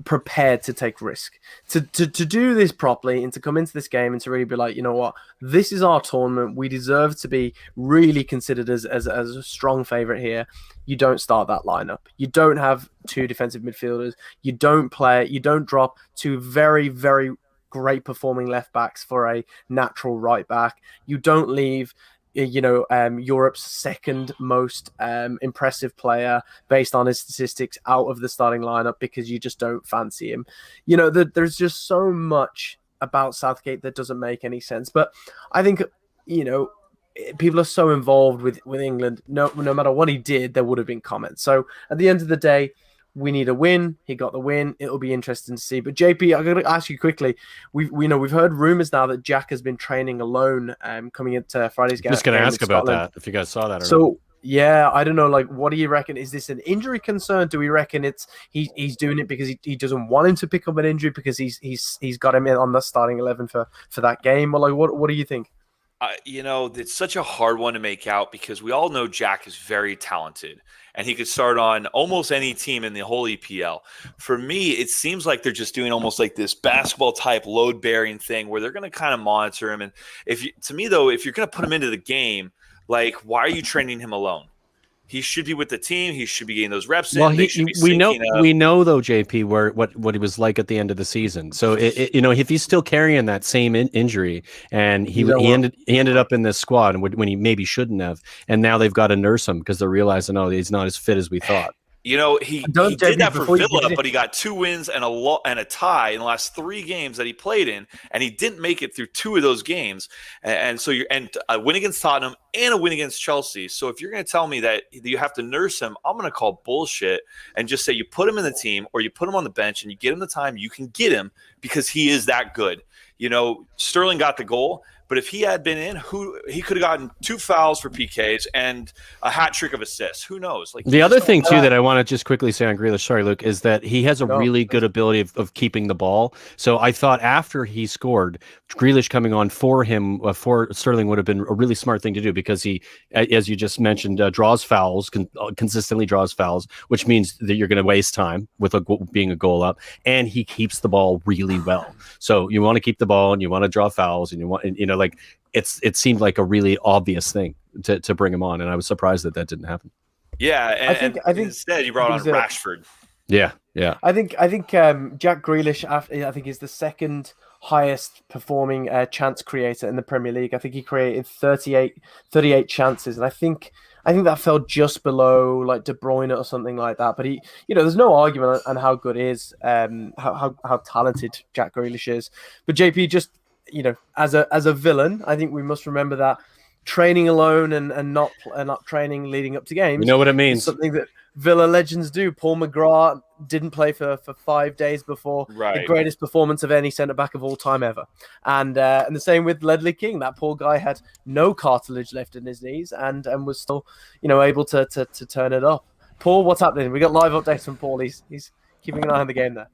prepared to take risk to do this properly and to come into this game and to really be like, you know what, this is our tournament, we deserve to be really considered as a strong favorite here. You don't start that lineup, you don't have two defensive midfielders, you don't drop two very, very great performing left backs for a natural right back, you don't leave Europe's second most impressive player based on his statistics out of the starting lineup because you just don't fancy him. There's just so much about Southgate that doesn't make any sense. But I think, people are so involved with England. No matter what he did, there would have been comments. So at the end of the day, we need a win. He got the win. It'll be interesting to see. But JP, I'm going to ask you quickly. We've heard rumors now that Jack has been training alone, coming into Friday's game. I'm just going to ask about that. If you guys saw that, or not. Yeah, I don't know. Like, what do you reckon? Is this an injury concern? Do we reckon he's doing it because he doesn't want him to pick up an injury because he's got him in on the starting 11 for that game? Or like, what do you think? It's such a hard one to make out because we all know Jack is very talented and he could start on almost any team in the whole EPL. For me, it seems like they're just doing almost like this basketball type load bearing thing where they're going to kind of monitor him. And if you're going to put him into the game, like, why are you training him alone? He should be with the team. He should be getting those reps in. Well, we know though, JP, what he was like at the end of the season. So if he's still carrying that same injury, and he ended up in this squad when he maybe shouldn't have, and now they've got to nurse him because they're realizing, he's not as fit as we thought. He did that for Villa, but he got 2 wins and a tie in the last 3 games that he played in, and he didn't make it through 2 of those games. And so a win against Tottenham and a win against Chelsea. So if you're going to tell me that you have to nurse him, I'm going to call bullshit and just say you put him in the team or you put him on the bench and you get him the time you can get him because he is that good. Sterling got the goal, but if he had been in, he could have gotten 2 fouls for PKs and a hat trick of assists. Who knows? Like the other thing too that I want to just quickly say on Grealish, sorry, Luke, is that he has a really good ability of keeping the ball. So I thought after he scored, Grealish coming on for him for Sterling would have been a really smart thing to do because he, as you just mentioned, draws fouls, consistently draws fouls, which means that you're going to waste time with being a goal up, and he keeps the ball really well. So you want to keep the ball and you want to draw fouls and you want, like it seemed like a really obvious thing to bring him on, and I was surprised that didn't happen. Yeah, I think instead he brought on Rashford. Yeah. I think Jack Grealish, I think, is the second highest performing chance creator in the Premier League. I think he created 38 chances, and I think that fell just below like De Bruyne or something like that. But he, there's no argument on how good he is, how talented Jack Grealish is. But JP, just as a villain, I think we must remember that training alone and not training leading up to games. You know what it means. Something that Villa legends do. Paul McGrath didn't play for 5 days before the greatest performance of any centre back of all time ever, and the same with Ledley King. That poor guy had no cartilage left in his knees and was still able to turn it up. Paul, what's happening? We got live updates from Paul. He's keeping an eye on the game there.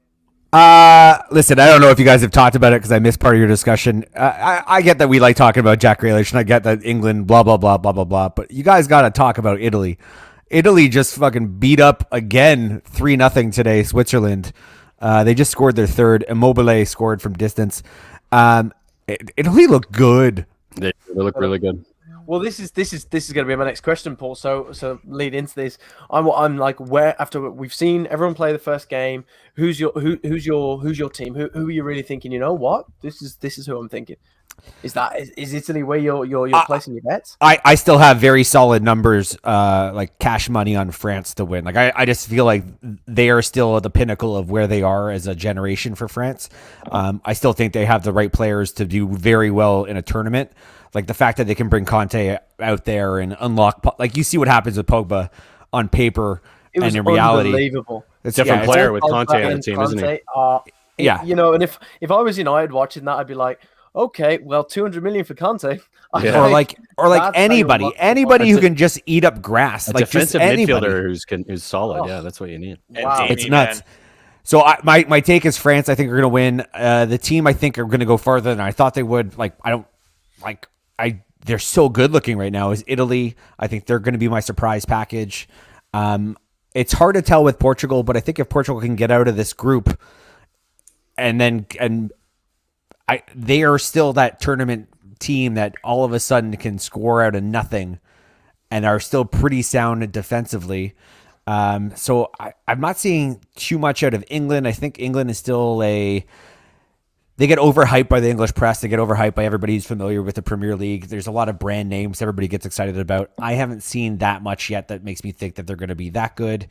Listen, I don't know if you guys have talked about it because I missed part of your discussion. I get that we like talking about Jack Grealish, and I get that England, blah, blah, blah, blah, blah, blah. But you guys got to talk about Italy. Italy just fucking beat up again 3-0 today, Switzerland. They just scored their third. Immobile scored from distance. Italy looked good. They look really good. Well, this is going to be my next question, Paul. So lead into this. I'm like, where after we've seen everyone play the first game, who's your team? Who are you really thinking? You know what? This is who I'm thinking. Is Italy where you're placing your bets? I still have very solid numbers, like cash money on France to win. Like I just feel like they are still at the pinnacle of where they are as a generation for France. I still think they have the right players to do very well in a tournament. Like the fact that they can bring Conte out there and unlock, like you see what happens with Pogba on paper and in reality. Unbelievable. It's a different player with Conte on the team, isn't he? Yeah. You know, and if I was United watching that, I'd be like, okay, well, 200 million for Conte. Yeah. Or like anybody who can just eat up grass. A Like defensive just anybody. midfielder who's solid. Oh. Yeah, that's what you need. Wow. It's nuts. So my take is France. I think are going to win. The team I think are going to go farther than I thought they would. They're so good looking right now. Is Italy? I think they're going to be my surprise package. It's hard to tell with Portugal, but I think if Portugal can get out of this group, they are still that tournament team that all of a sudden can score out of nothing, and are still pretty sound defensively. So I'm not seeing too much out of England. I think England is still they get overhyped by the English press. They get overhyped by everybody who's familiar with the Premier League. There's a lot of brand names everybody gets excited about. I haven't seen that much yet that makes me think that they're going to be that good.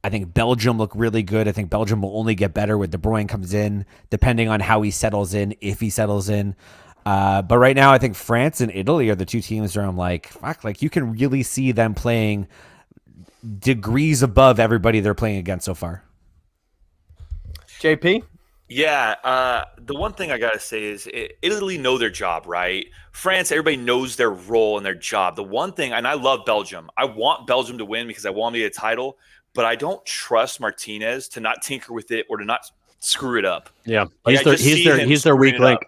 I think Belgium look really good. I think Belgium will only get better when De Bruyne comes in, depending on how he settles in, if he settles in. But right now, I think France and Italy are the two teams where I'm like, fuck, like you can really see them playing degrees above everybody they're playing against so far. JP? Yeah, the one thing I gotta say is Italy know their job, right? France, everybody knows their role and their job. The one thing, and I love Belgium. I want Belgium to win because I want them to get a title, but I don't trust Martinez to not tinker with it or to not screw it up. Yeah, Like, he's their weak link.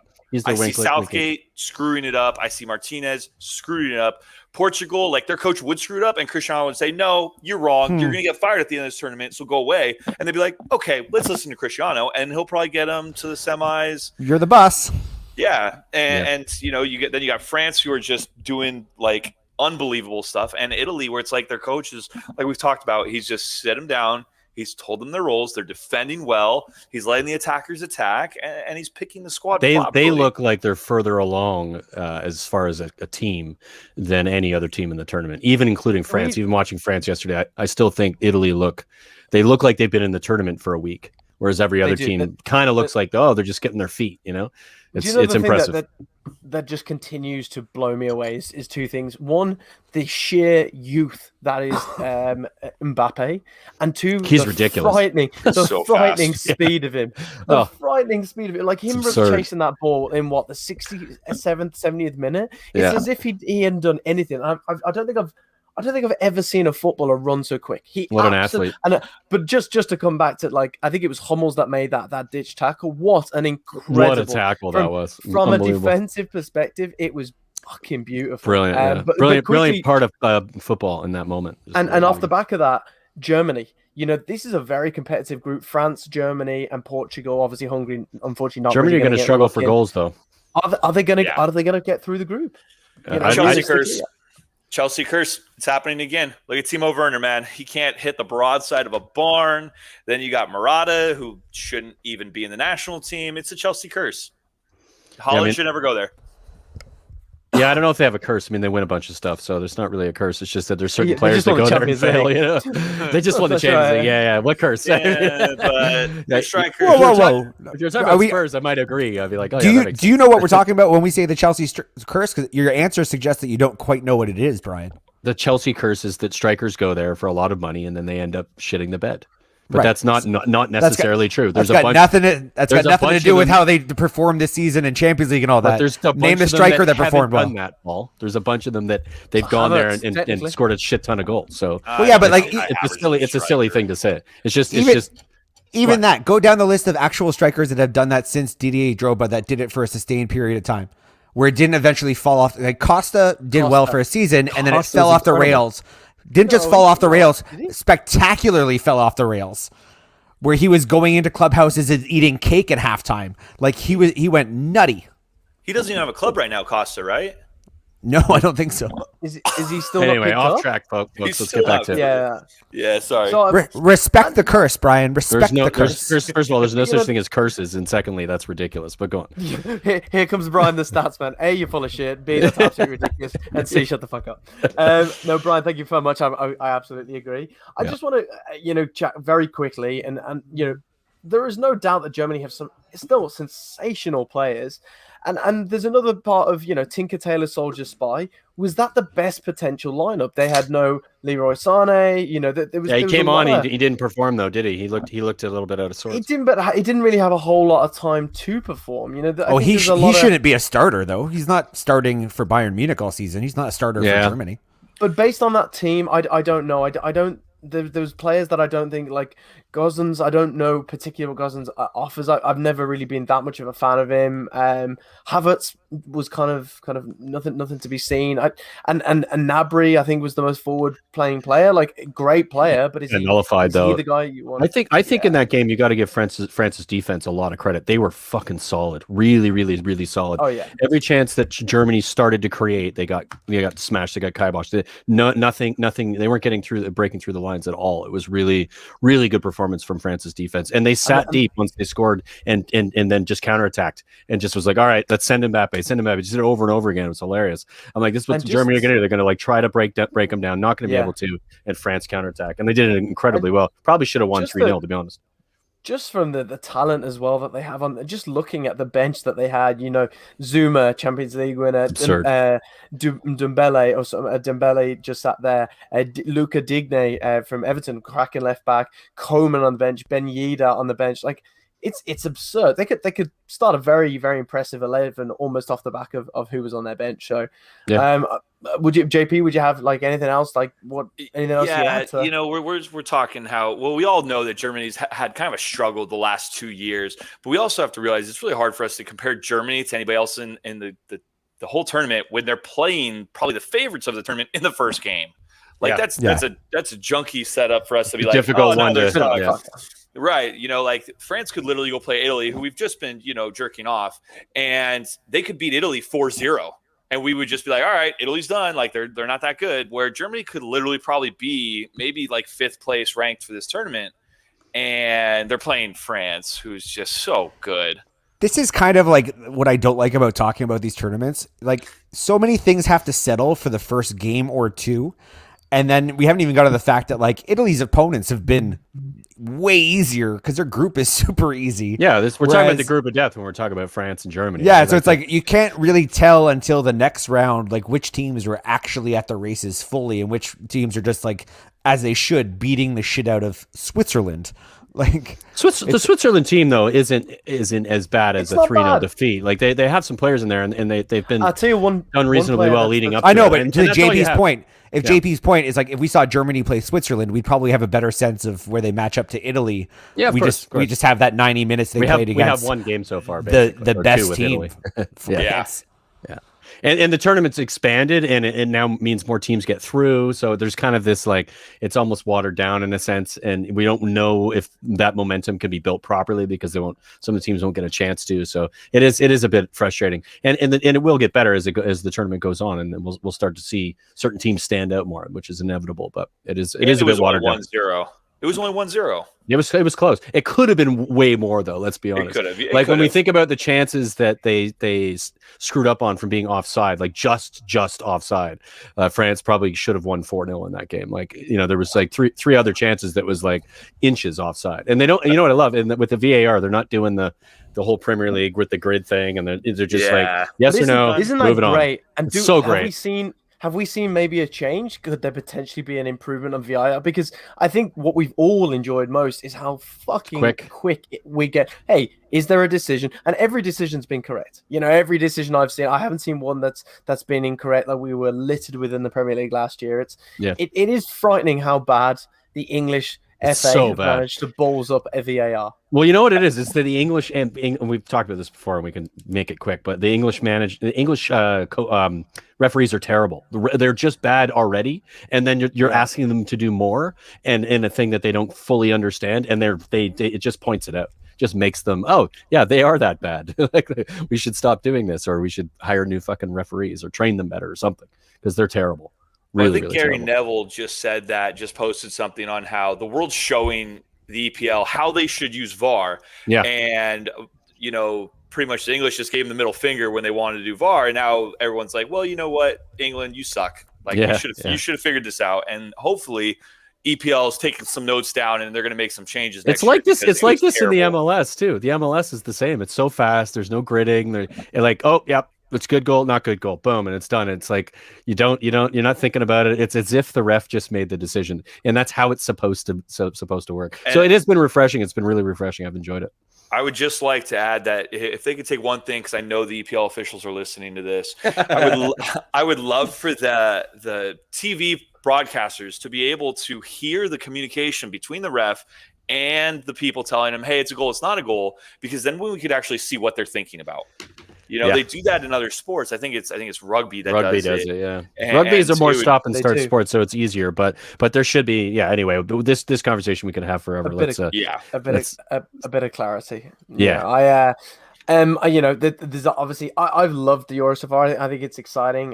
I see Southgate screwing it up. I see Martinez screwing it up. Portugal, like their coach would screw it up, and Cristiano would say, "No, you're wrong. You're going to get fired at the end of this tournament, so go away." And they'd be like, "Okay, let's listen to Cristiano," and he'll probably get them to the semis. You're the boss. Yeah, and you know, you got France who are just doing like unbelievable stuff, and Italy where it's like their coach is like we've talked about. He's just set them down. He's told them their roles. They're defending well. He's letting the attackers attack, and he's picking the squad. They look like they're further along as far as a team than any other team in the tournament, even including France. Even watching France yesterday, I still think Italy look like they've been in the tournament for a week, whereas every other team kind of looks like they're just getting their feet. You know, it's impressive. That just continues to blow me away is two things. One, the sheer youth that is Mbappe, and two, he's ridiculous. Frightening speed of him. Frightening speed of it. Like him chasing that ball in the 67th, 70th minute. It's as if he hadn't done anything. I don't think I've ever seen a footballer run so quick. What an athlete! But just to come back to I think it was Hummels that made that ditch tackle. What an incredible tackle that was! From a defensive perspective, it was fucking beautiful. Brilliant, brilliant part of football in that moment. And off the back of that, Germany. You know, this is a very competitive group. France, Germany, and Portugal. Obviously, Hungary, unfortunately, not. Germany are going to struggle for goals, though. Are they going to get through the group? Chelsea curse. It's happening again. Look at Timo Werner, man. He can't hit the broadside of a barn. Then you got Morata, who shouldn't even be in the national team. It's a Chelsea curse. Holland should never go there. Yeah, I don't know if they have a curse. I mean, they win a bunch of stuff, so there's not really a curse. It's just that there's certain players that go there and fail. You know, they just won the Champions League. Yeah. What curse? Yeah, but the strikers. Whoa. If you're talking about Spurs, I might agree. I'd be like, do you know what we're talking about when we say the Chelsea curse? Because your answer suggests that you don't quite know what it is, Brian. The Chelsea curse is that strikers go there for a lot of money and then they end up shitting the bed. But that's not necessarily true. That's got nothing to do with how they performed this season in Champions League and all that. Name the striker that performed well. That, Paul. There's a bunch of them that they've gone there and scored a shit ton of goals. So it's a silly thing to say. It's just that. Go down the list of actual strikers that have done that since Didier Drogba that did it for a sustained period of time, where it didn't eventually fall off. Like Costa did well for a season, and then it fell off the rails. Didn't just fall off the rails, spectacularly fell off the rails, where he was going into clubhouses and eating cake at halftime. Like he went nutty. He doesn't even have a club right now, Costa, right? No, I don't think so. Is he still Anyway, not off picked up? track, folks. He's Let's still get back out. to it. Yeah. Sorry. So Respect the curse, Brian. Respect the curse. First of all, there's no such thing as curses, and secondly, that's ridiculous. But go on. Here comes Brian, the stats man. A, you're full of shit. B, that's absolutely ridiculous. And C, shut the fuck up. No, Brian, thank you so much. I absolutely agree. I just want to, chat very quickly, and there is no doubt that Germany have some still sensational players. And there's another part of, Tinker Tailor Soldier Spy. Was that the best potential lineup? They had no Leroy Sané. He came on. He didn't perform though, did he? He looked a little bit out of sorts. He didn't, but he didn't really have a whole lot of time to perform. He shouldn't be a starter though. He's not starting for Bayern Munich all season. He's not a starter for Germany. But based on that team, I don't know. I don't. There's players that I don't think, like Gosens. I don't know particular Gosens offers. I've never really been that much of a fan of him. Havertz was kind of nothing to be seen. And Gnabry, I think, was the most forward playing player. Like, great player, but is he nullified though? He the guy you want? I think in that game you got to give France's defense a lot of credit. They were fucking solid, really, really, really solid. Oh yeah. Every chance that Germany started to create, they got smashed. They got kiboshed. Nothing. They weren't breaking through the lines at all. It was really, really good performance from France's defense, and they sat deep once they scored, and then just counterattacked and just was like, all right, let's send Mbappe. Just did it over and over again. It was hilarious. I'm like, this is what Germany are going to do. They're going to try to break them down, not going to be able to, and France counterattack, and they did it incredibly well. Probably should have won 3-0 to be honest. Just from the talent as well that they have on, just looking at the bench that they had, Zuma, Champions League winner, Dembele, Dembele just sat there, Luca Digne from Everton, cracking left back, Coman on the bench, Ben Yedder on the bench. Like, it's absurd. They could start a very, very impressive 11 almost off the back of who was on their bench. So, would you have like anything else? Like, what? Anything else? We're talking how we all know that Germany's had kind of a struggle the last 2 years, but we also have to realize it's really hard for us to compare Germany to anybody else in the whole tournament when they're playing probably the favorites of the tournament in the first game. Like that's a junky setup for us to be like difficult one to. Right. Like France could literally go play Italy, who we've just been, jerking off, and they could beat Italy 4-0. And we would just be like, all right, Italy's done. Like they're not that good. Where Germany could literally probably be maybe like 5th place ranked for this tournament. And they're playing France, who's just so good. This is kind of like what I don't like about talking about these tournaments. Like, so many things have to settle for the first game or two. And then we haven't even got to the fact that like Italy's opponents have been way easier because their group is super easy. Yeah, we're talking about the group of death when we're talking about France and Germany. Yeah, so it's like you can't really tell until the next round like which teams were actually at the races fully and which teams are just like, as they should, beating the shit out of Switzerland. Like the Switzerland team though isn't as bad as a 3-0 defeat. Like they have some players in there and they've been done reasonably well leading up to I know, it. but to JP's point, JP's point is like if we saw Germany play Switzerland, we'd probably have a better sense of where they match up to Italy. Yeah, we just have that 90 minutes they played against. We have one game so far, basically, the best team. Yeah. And the tournament's expanded, and it now means more teams get through. So there's kind of this like it's almost watered down in a sense, and we don't know if that momentum can be built properly because some of the teams won't get a chance to. So it is a bit frustrating, and it will get better as the tournament goes on, and then we'll start to see certain teams stand out more, which is inevitable. But it is a bit watered down. 1-0. It was only 1-0. It was close. It could have been way more, though. Let's be honest. It could have. Like when we think about the chances that they screwed up on from being offside, like just offside, France probably should have won 4-0 in that game. Like there was like three other chances that was like inches offside, and they don't. You know what I love? And with the VAR, they're not doing the whole Premier League with the grid thing, and they're just like yes or no. Isn't that great? And so great. Have we seen maybe a change? Could there potentially be an improvement on VAR? Because I think what we've all enjoyed most is how fucking quick we get. Hey, is there a decision? And every decision's been correct. Every decision I've seen, I haven't seen one that's been incorrect. Like we were littered with in the Premier League last year. It is frightening how bad the English FA managed to balls up a VAR. Well, you know what it is? It's that the English and we've talked about this before, and we can make it quick. But the English referees are terrible. They're just bad already, and then you're asking them to do more, and in a thing that they don't fully understand, and it just points it out. just makes them, oh yeah, they are that bad. Like we should stop doing this, or we should hire new fucking referees or train them better or something, because they're terrible. Really, I think really Gary terrible. Neville just said that, just posted something on how the world's showing the EPL how they should use VAR. Yeah. And, you know, pretty much the English just gave them the middle finger when they wanted to do VAR. And now everyone's like, well, you know what, England, you suck. Like, you should have figured this out. And hopefully EPL is taking some notes down and they're going to make some changes. It's like this. It's like this in the MLS too. The MLS is the same. It's so fast. There's no gritting. They're like, oh, yep, it's good goal, not good goal. Boom, and it's done. It's like you're not thinking about it. It's as if the ref just made the decision, and that's how it's supposed to work. And so it has been refreshing. It's been really refreshing. I've enjoyed it. I would just like to add that if they could take one thing, because I know the EPL officials are listening to this, I would love for the TV broadcasters to be able to hear the communication between the ref and the people telling them, hey, it's a goal, it's not a goal, because then we could actually see what they're thinking about. You know, they do that in other sports. I think it's rugby that does it. Yeah. Rugby's are more stop and start sports, so it's easier. But there should be, Anyway, this conversation we can have forever. A bit of clarity. Yeah. There's obviously I've loved the Euro so far. I think it's exciting.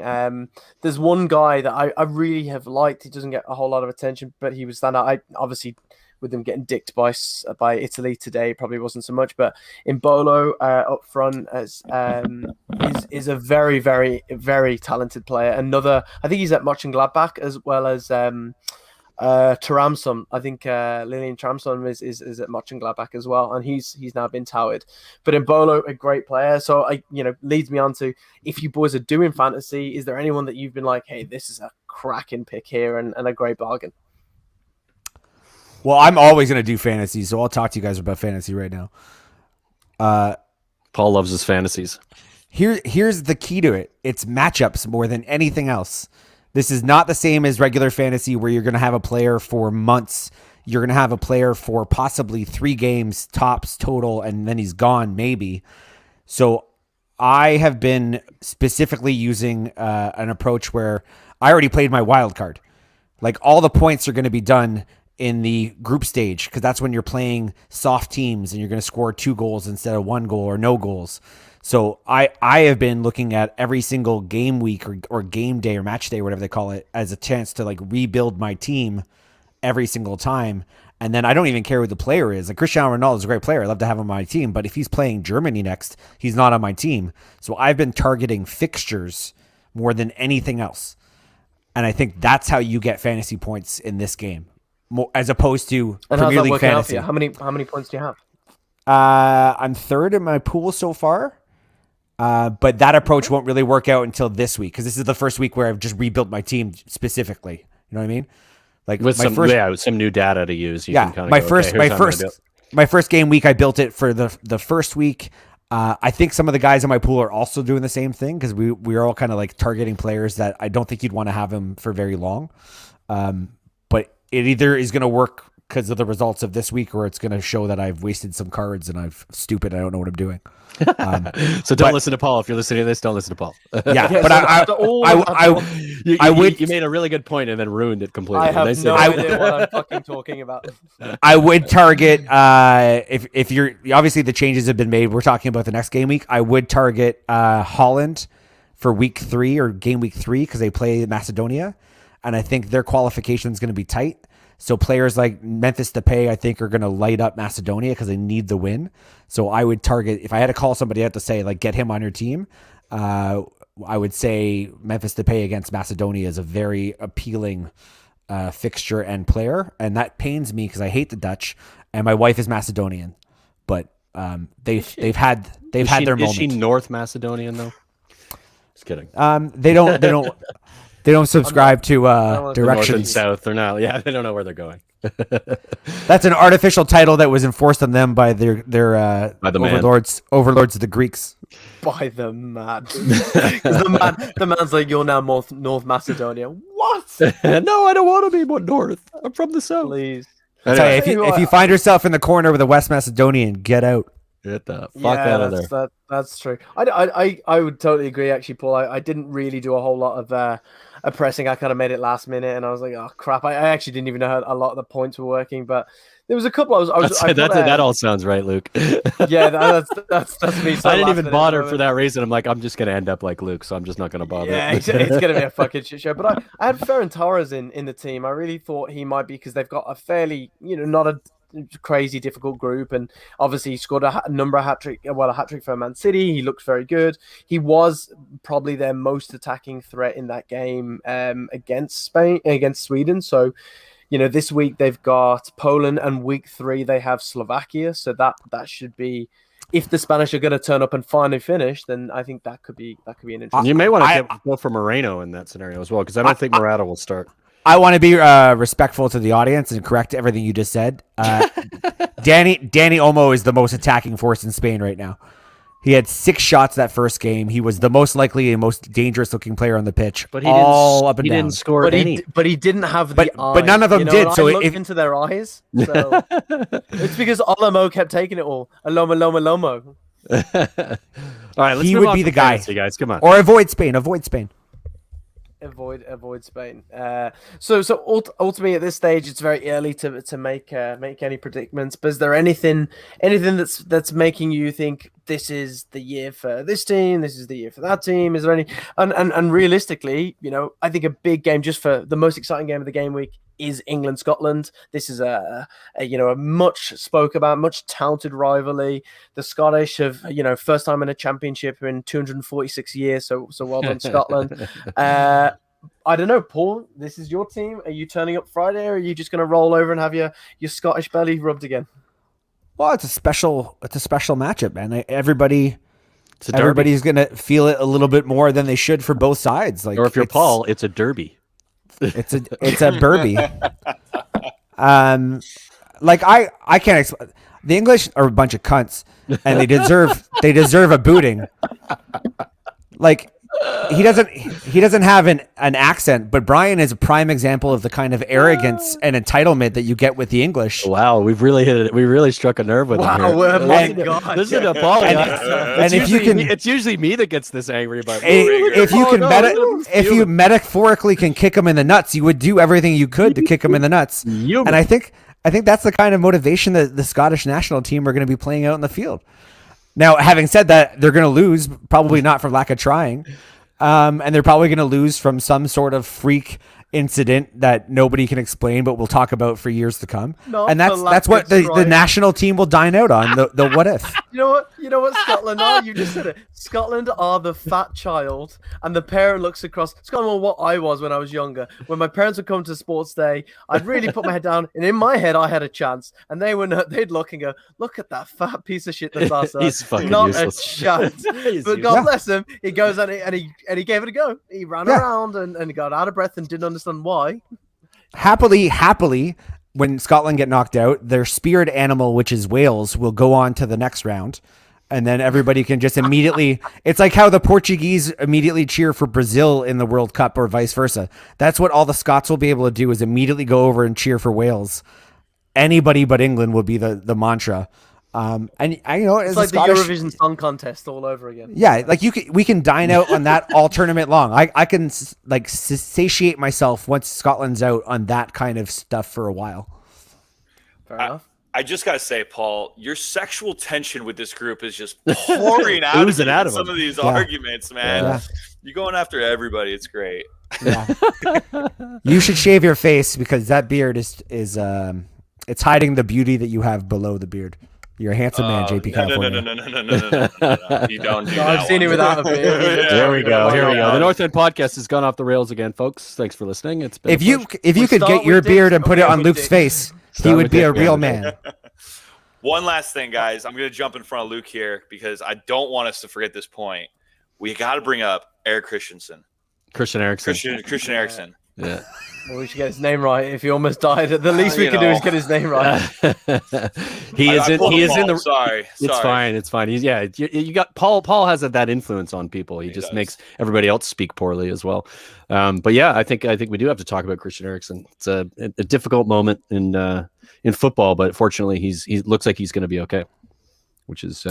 There's one guy that I really have liked. He doesn't get a whole lot of attention, but he was standout. I obviously, with them getting dicked by Italy today, probably wasn't so much. But Embolo up front is a very, very, very talented player. I think he's at Mönchengladbach as well as Tramson. I think Lilian Tramson is at Mönchengladbach as well, and he's now been touted. But Embolo, a great player. So leads me on to, if you boys are doing fantasy, is there anyone that you've been like, hey, this is a cracking pick here and a great bargain? Well, I'm always going to do fantasy, so I'll talk to you guys about fantasy right now. Paul loves his fantasies. Here's the key to it. It's matchups more than anything else. This is not the same as regular fantasy where you're going to have a player for months. You're going to have a player for possibly 3 games tops total, and then he's gone maybe. So I have been specifically using an approach where I already played my wild card. Like, all the points are going to be done in the group stage, because that's when you're playing soft teams and you're going to score 2 goals instead of 1 goal or no goals. So I have been looking at every single game week or game day or match day or whatever they call it as a chance to like rebuild my team every single time. And then I don't even care who the player is. Like, Cristiano Ronaldo is a great player. I love to have him on my team, but if he's playing Germany next, he's not on my team. So I've been targeting fixtures more than anything else. And I think that's how you get fantasy points in this game, more, as opposed to Premier League fantasy. How many points do you have? I'm 3rd in my pool so far. But that approach won't really work out until this week, because this is the first week where I've just rebuilt my team specifically. You know what I mean? Like, with some new data to use. My first game week, I built it for the first week. I think some of the guys in my pool are also doing the same thing, because we're all kind of like targeting players that I don't think you'd want to have them for very long. But it either is going to work because of the results of this week, or it's going to show that I've wasted some cards and I'm stupid. I don't know what I'm doing. So don't listen to Paul. If you're listening to this, don't listen to Paul. Yeah, but you made a really good point and then ruined it completely. I have no idea what I'm fucking talking about. I would target if you're, obviously the changes have been made. We're talking about the next game week. I would target Holland for week 3 or game week 3, because they play Macedonia, and I think their qualification is going to be tight. So players like Memphis Depay, I think, are going to light up Macedonia because they need the win. So I would target, if I had to call somebody out to say, like, get him on your team, I would say Memphis Depay against Macedonia is a very appealing fixture and player. And that pains me because I hate the Dutch, and my wife is Macedonian. But they've had their moment. Is she North Macedonian though? Just kidding. They don't subscribe to directions. North and South. They're not. Yeah, they don't know where they're going. That's an artificial title that was enforced on them by their by the overlords of the Greeks. By the man. the man's like, you're now North Macedonia. What? No, I don't want to be more North. I'm from the South. Please. Anyway, if you find yourself in the corner with a West Macedonian, get out. Get the fuck out of there. That's true. I would totally agree, actually, Paul. I didn't really do a whole lot of a pressing. I kind of made it last minute, and I was like, oh crap! I actually didn't even know how a lot of the points were working, but there was a couple. That all sounds right, Luke. Yeah, that's me. So I didn't last even minute bother moment. for that reason. I'm like, I'm just gonna end up like Luke, so I'm just not gonna bother. Yeah, it's gonna be a fucking shit show. But I had Ferran Torres in the team. I really thought he might be, because they've got a fairly, not a crazy difficult group, and obviously he scored a hat trick for Man City. He looked very good. He was probably their most attacking threat in that game against Sweden. So this week they've got Poland, and week 3 they have Slovakia. So that should be, if the Spanish are going to turn up and finally finish, then I think that could be an interesting. You may want to go for Moreno in that scenario as well, because I don't think Morata will start. I want to be respectful to the audience and correct everything you just said. Danny Olmo is the most attacking force in Spain right now. He had 6 shots that first game. He was the most likely and most dangerous looking player on the pitch. But he didn't score any. But he didn't have the eye. But none of them did. So I looked into their eyes. So it's because Olmo kept taking it all. Lomo. All right, let's he move would on be from the guy. fantasy, guys. Come on. Or avoid Spain. Avoid Spain. Avoid Spain. So ultimately at this stage, it's very early to make any predicaments. But is there anything that's making you think this is the year for this team, this is the year for that team? Is there any? And realistically, I think a big game, just for the most exciting game of the game week, is England-Scotland. This is a much spoke about, much touted rivalry. The Scottish have, first time in a championship in 246 years. So well done, Scotland. I don't know, Paul, this is your team. Are you turning up Friday, or are you just going to roll over and have your Scottish belly rubbed again? Well, it's a special matchup, man. Everybody's going to feel it a little bit more than they should for both sides. Or if you're Paul, it's a derby. It's a Burby. I can't explain. The English are a bunch of cunts, and they deserve a booting. Like, he doesn't have an accent, but Brian is a prime example of the kind of arrogance and entitlement that you get with the English. Wow, we've really hit it. We really struck a nerve with him here. Oh my God. This is a ball. And if you can, it's usually me that gets this angry about. If you metaphorically can kick him in the nuts, you would do everything you could to kick him in the nuts. And I think that's the kind of motivation that the Scottish national team are going to be playing out in the field. Now, having said that, they're going to lose, probably not for lack of trying. And they're probably going to lose from some sort of freak incident that nobody can explain, but we'll talk about for years to come. And that's what the national team will dine out on, the what if. You know what Scotland are? You just said it. Scotland are the fat child, and the parent looks across. Scotland are what I was when I was younger. When my parents would come to sports day, I'd really put my head down, and in my head, I had a chance. And they'd look and go, "Look at that fat piece of shit that's us." He's fucking not useless. a chance. But God bless him, he goes and he gave it a go. He ran around and got out of breath and didn't understand why. Happily, when Scotland get knocked out, their spirit animal, which is Wales, will go on to the next round. And then everybody can just immediately, it's like how the Portuguese immediately cheer for Brazil in the World Cup or vice versa. That's what all the Scots will be able to do, is immediately go over and cheer for Wales. Anybody but England will be the mantra. And it's like Scottish, the Eurovision Song Contest all over again. Yeah, like we can dine out on that all tournament long. I can satiate myself once Scotland's out on that kind of stuff for a while. Fair enough. I just gotta say, Paul, your sexual tension with this group is just pouring out of some of these arguments, man. Yeah. You're going after everybody. It's great. Yeah. You should shave your face, because that beard is it's hiding the beauty that you have below the beard. You're a handsome man, JP California. No. You don't do that. I've seen it without a beard. Here we go. The North End podcast has gone off the rails again, folks. Thanks for listening. It's been if you could get your beard and put it on Luke's face, he would be a real man. One last thing, guys. I'm going to jump in front of Luke here, because I don't want us to forget this point. We got to bring up Eric Christian Eriksen. Christian Eriksen. Yeah. Well, we should get his name right. If he almost died, the least we can do is get his name right. He is in the. Sorry. It's fine. You got Paul. Paul has that influence on people. He just makes everybody else speak poorly as well. But yeah, I think we do have to talk about Christian Eriksen. It's a difficult moment in football, but fortunately, he looks like he's going to be okay, which is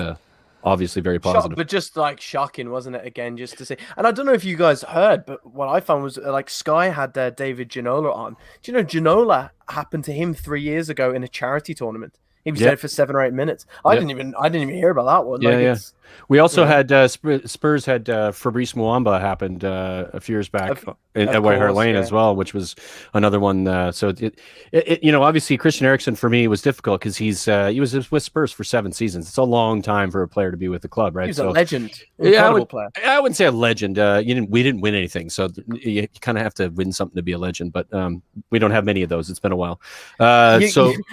obviously very positive. But just like shocking, wasn't it? Again, just to see. And I don't know if you guys heard, but what I found was like Sky had David Ginola on. Do you know Ginola happened to him 3 years ago in a charity tournament? He was there for 7 or 8 minutes. I didn't even hear about that one. We also had Spurs had Fabrice Muamba happened a few years back at White Hart Lane as well, which was another one. So it you know, obviously Christian Eriksen for me was difficult because he was with Spurs for 7 seasons. It's a long time for a player to be with the club, right? He was a legend, incredible player. I wouldn't say a legend. We didn't win anything, so you kind of have to win something to be a legend. But we don't have many of those. It's been a while. I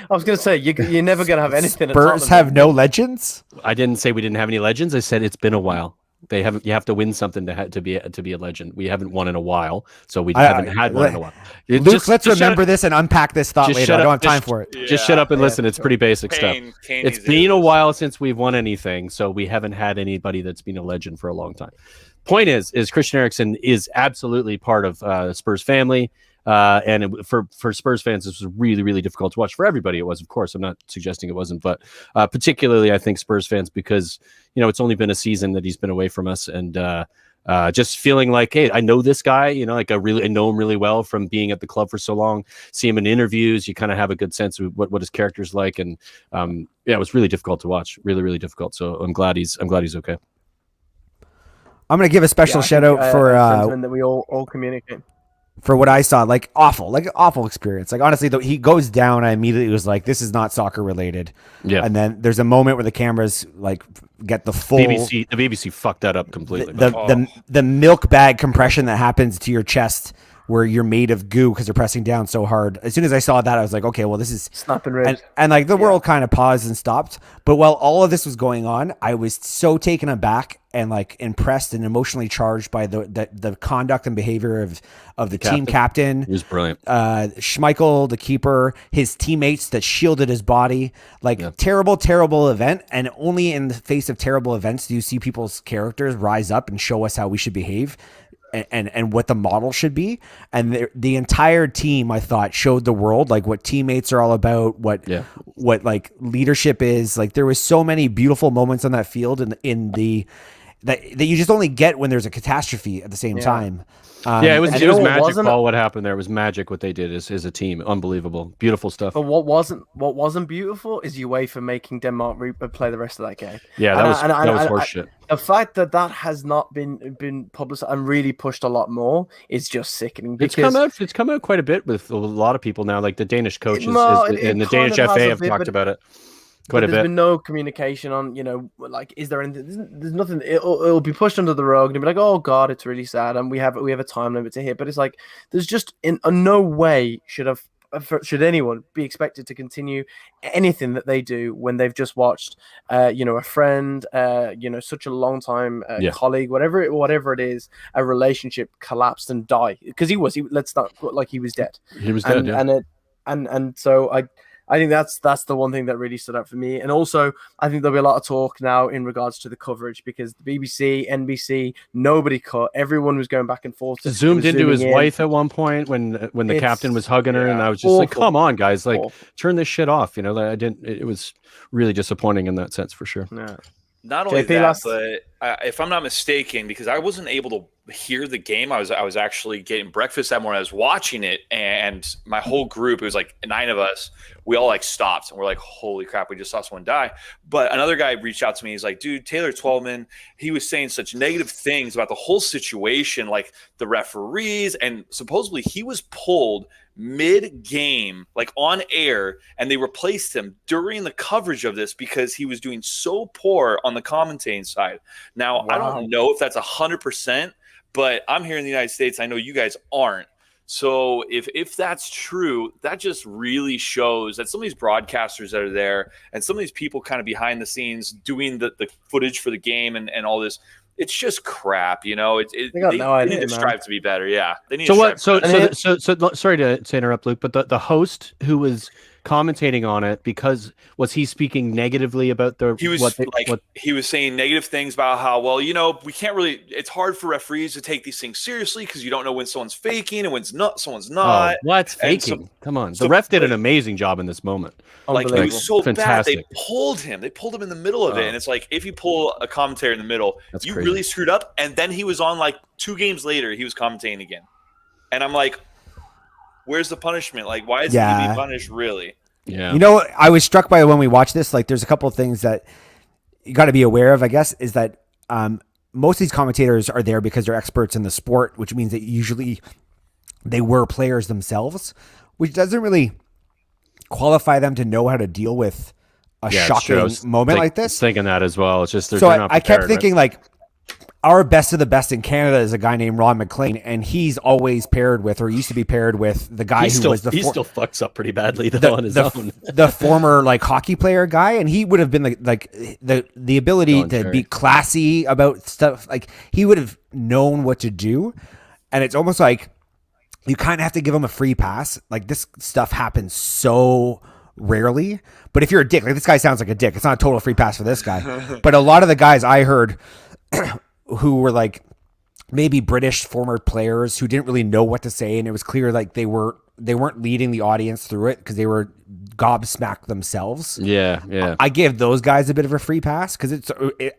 was going to say you're never going to have anything. Spurs have no legends. I didn't say we didn't have any legends. I said it's been a while. They haven't. You have to win something to be a legend. We haven't won in a while, so we haven't had one in a while. Luke, let's remember this and unpack this thought later. I don't have time for it. Just shut up and listen. It's pretty basic stuff. It's been a while since we've won anything, so we haven't had anybody that's been a legend for a long time. Point is Christian Eriksen is absolutely part of Spurs family. And for Spurs fans, this was really, really difficult to watch. For everybody, it was, of course. I'm not suggesting it wasn't, but particularly, I think Spurs fans, because it's only been a season that he's been away from us, and just feeling like, hey, I know this guy. I know him really well from being at the club for so long. See him in interviews, you kind of have a good sense of what his character's like, and it was really difficult to watch. Really, really difficult. So I'm glad he's okay. I'm gonna give a special shout out for that we all communicate. For what I saw, awful experience. Like, honestly, though, he goes down. I immediately was like, this is not soccer related. Yeah. And then there's a moment where the cameras get the full The BBC fucked that up completely. The milk bag compression that happens to your chest where you're made of goo because they're pressing down so hard. As soon as I saw that, I was like, okay, well, this is snapping ribs. And the world kind of paused and stopped. But while all of this was going on, I was so taken aback and impressed and emotionally charged by the conduct and behavior of the team captain. He was brilliant. Schmeichel, the keeper, his teammates that shielded his body. Terrible event. And only in the face of terrible events do you see people's characters rise up and show us how we should behave. And what the model should be. And the entire team, I thought, showed the world what teammates are all about, what leadership is. There was so many beautiful moments on that field that you just only get when there's a catastrophe at the same time. It was magic. What happened there was magic. What they did is a team, unbelievable, beautiful stuff. But what wasn't beautiful is UEFA making Denmark play the rest of that game. Yeah, that was horseshit. The fact that has not been publicized and really pushed a lot more is just sickening. It's come out quite a bit with a lot of people now. Like the Danish coaches and the Danish FA have talked about it. There's been no communication on, is there anything? There's nothing. It'll be pushed under the rug and be like, oh God, it's really sad, and we have a time limit to hit. But it's like there's just in no way should anyone be expected to continue anything that they do when they've just watched, a friend, such a long time colleague, whatever it is, a relationship collapsed and die because let's not like he was dead. He was dead, and so I think that's the one thing that really stood out for me. And also, I think there'll be a lot of talk now in regards to the coverage because the BBC, NBC, nobody cut. Everyone was going back and forth. Zoomed into his wife at one point when the captain was hugging her, and I was just like, "Come on, guys! Turn this shit off." It was really disappointing in that sense for sure. Yeah. Not only that, but if I'm not mistaken, because I wasn't able to hear the game, I was actually getting breakfast that morning. I was watching it, and my whole group, it was 9 of us, we all stopped, and we're like, holy crap, we just saw someone die. But another guy reached out to me. He's like, dude, Taylor Twellman, he was saying such negative things about the whole situation, like the referees, and supposedly he was pulled mid-game, on air, and they replaced him during the coverage of this because he was doing so poor on the commentating side. Now, wow. I don't know if that's 100%, but I'm here in the United States. I know you guys aren't. So if that's true, that just really shows that some of these broadcasters that are there and some of these people kind of behind the scenes doing the footage for the game and all this, it's just crap, They need to strive to be better. Yeah, they need. So sorry to interrupt, Luke, but the host who was commentating on it because was he speaking negatively about the? He was he was saying negative things about how, well, we can't really. It's hard for referees to take these things seriously because you don't know when someone's faking and when someone's not. Oh, what's faking? Come on, the ref did an amazing job in this moment. Like, it was so fantastic. bad. They pulled him in the middle of it, and it's like, if you pull a commentator in the middle, That's you crazy. really screwed up. And then he was on like 2 games later, he was commentating again, and I'm like, where's the punishment? Like, why is he to be punished? Really? Yeah. I was struck by when we watched this. Like, there's a couple of things that you got to be aware of. I guess is that most of these commentators are there because they're experts in the sport, which means that usually they were players themselves, which doesn't really qualify them to know how to deal with a shocking moment like this. Thinking that as well. It's just so I kept thinking like our best of the best in Canada is a guy named Ron MacLean, and he's always paired with, or used to be paired with, the guy he still fucks up pretty badly though on his own. The former like hockey player guy, and he would have been the ability to be classy about stuff. Like, he would have known what to do, and it's almost like you kind of have to give him a free pass. Like, this stuff happens so rarely, but if you're a dick, like, this guy sounds like a dick. It's not a total free pass for this guy. But a lot of the guys I heard who were like maybe British former players who didn't really know what to say, and it was clear like they weren't leading the audience through it because they were gobsmacked themselves. Yeah. I give those guys a bit of a free pass because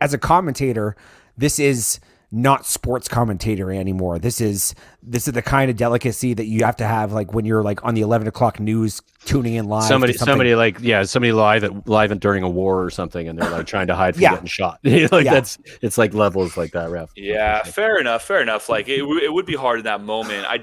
as a commentator, this is not sports commentatory anymore. This is the kind of delicacy that you have to have, like, when you're like on the 11 o'clock news tuning in live. Somebody live during a war or something, and they're like trying to hide from getting shot. It's like levels like that, ref. Yeah, fair enough. Like, it would be hard in that moment. I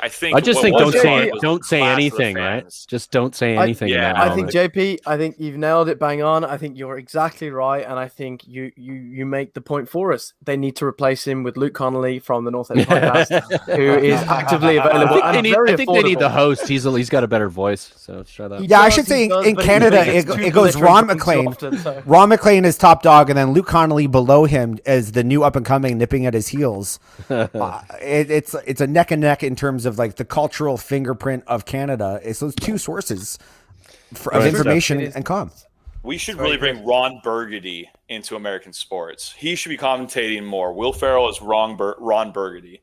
think. I just think don't say anything, right? Just don't say anything. I think JP, I think you've nailed it bang on. I think you're exactly right, and I think you make the point for us. They need to replace him with Luke Connolly from the North End Podcast, who is actively available. I think they need the host. He's got a better voice, so let's try that. Yeah, I should say in Canada it goes Ron MacLean. Ron MacLean is top dog, and then Luke Connolly below him as the new up and coming, nipping at his heels. It's a neck and neck in terms of like the cultural fingerprint of Canada. It's those two sources of information and comms. We should really bring Ron Burgundy into American sports. He should be commentating more. Will Ferrell is Ron Burgundy.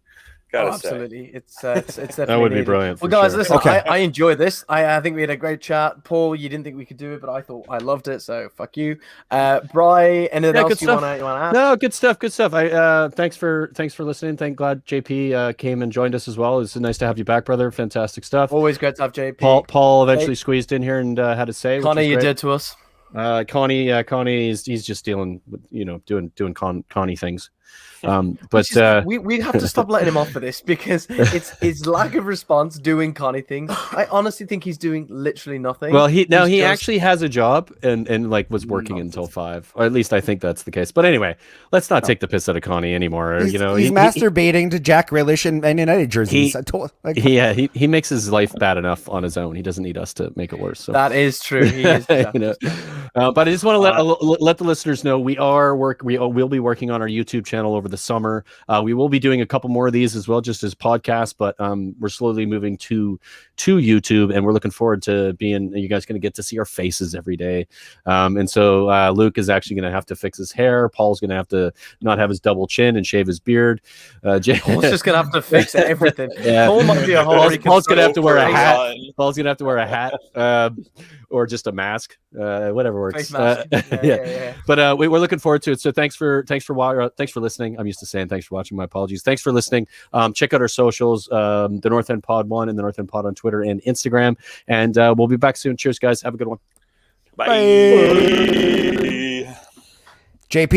Absolutely. It's definitely that would be brilliant. Well, guys, listen, I enjoyed this. I think we had a great chat. Paul, you didn't think we could do it, but I loved it. So fuck you. Bri, anything else you want to add? No, good stuff. Thanks for listening. Glad JP came and joined us as well. It's nice to have you back, brother. Fantastic stuff. Always great to have JP. Paul eventually squeezed in here and had a say. Connie, you did to us. Connie, he's just dealing with doing Connie things. But we have to stop letting him off for this because it's his lack of response doing Connie things. I honestly think he's doing literally nothing. Well, he actually has a job and like was working until 5, or at least I think that's the case. But anyway, let's not take the piss out of Connie anymore. He's masturbating to Jack Grealish and Man United jerseys. He makes his life bad enough on his own. He doesn't need us to make it worse. So. That is true. He is. But I just want to let the listeners know we'll be working on our YouTube channel over the summer. We will be doing a couple more of these as well, just as podcasts, but we're slowly moving to YouTube, and we're looking forward to you guys going to get to see our faces every day. And so Luke is actually going to have to fix his hair. Paul's going to have to not have his double chin and shave his beard. Paul's just going to have to fix everything. Paul might be Paul's going to have to wear a hat. Paul's going to have to wear a hat or just a mask, whatever works. Face mask. Yeah. But we're looking forward to it. So thanks for listening. I'm used to saying thanks for watching. My apologies. Thanks for listening. Check out our socials, the North End Pod 1 and the North End Pod on Twitter and Instagram. And we'll be back soon. Cheers, guys. Have a good one. Bye. JP.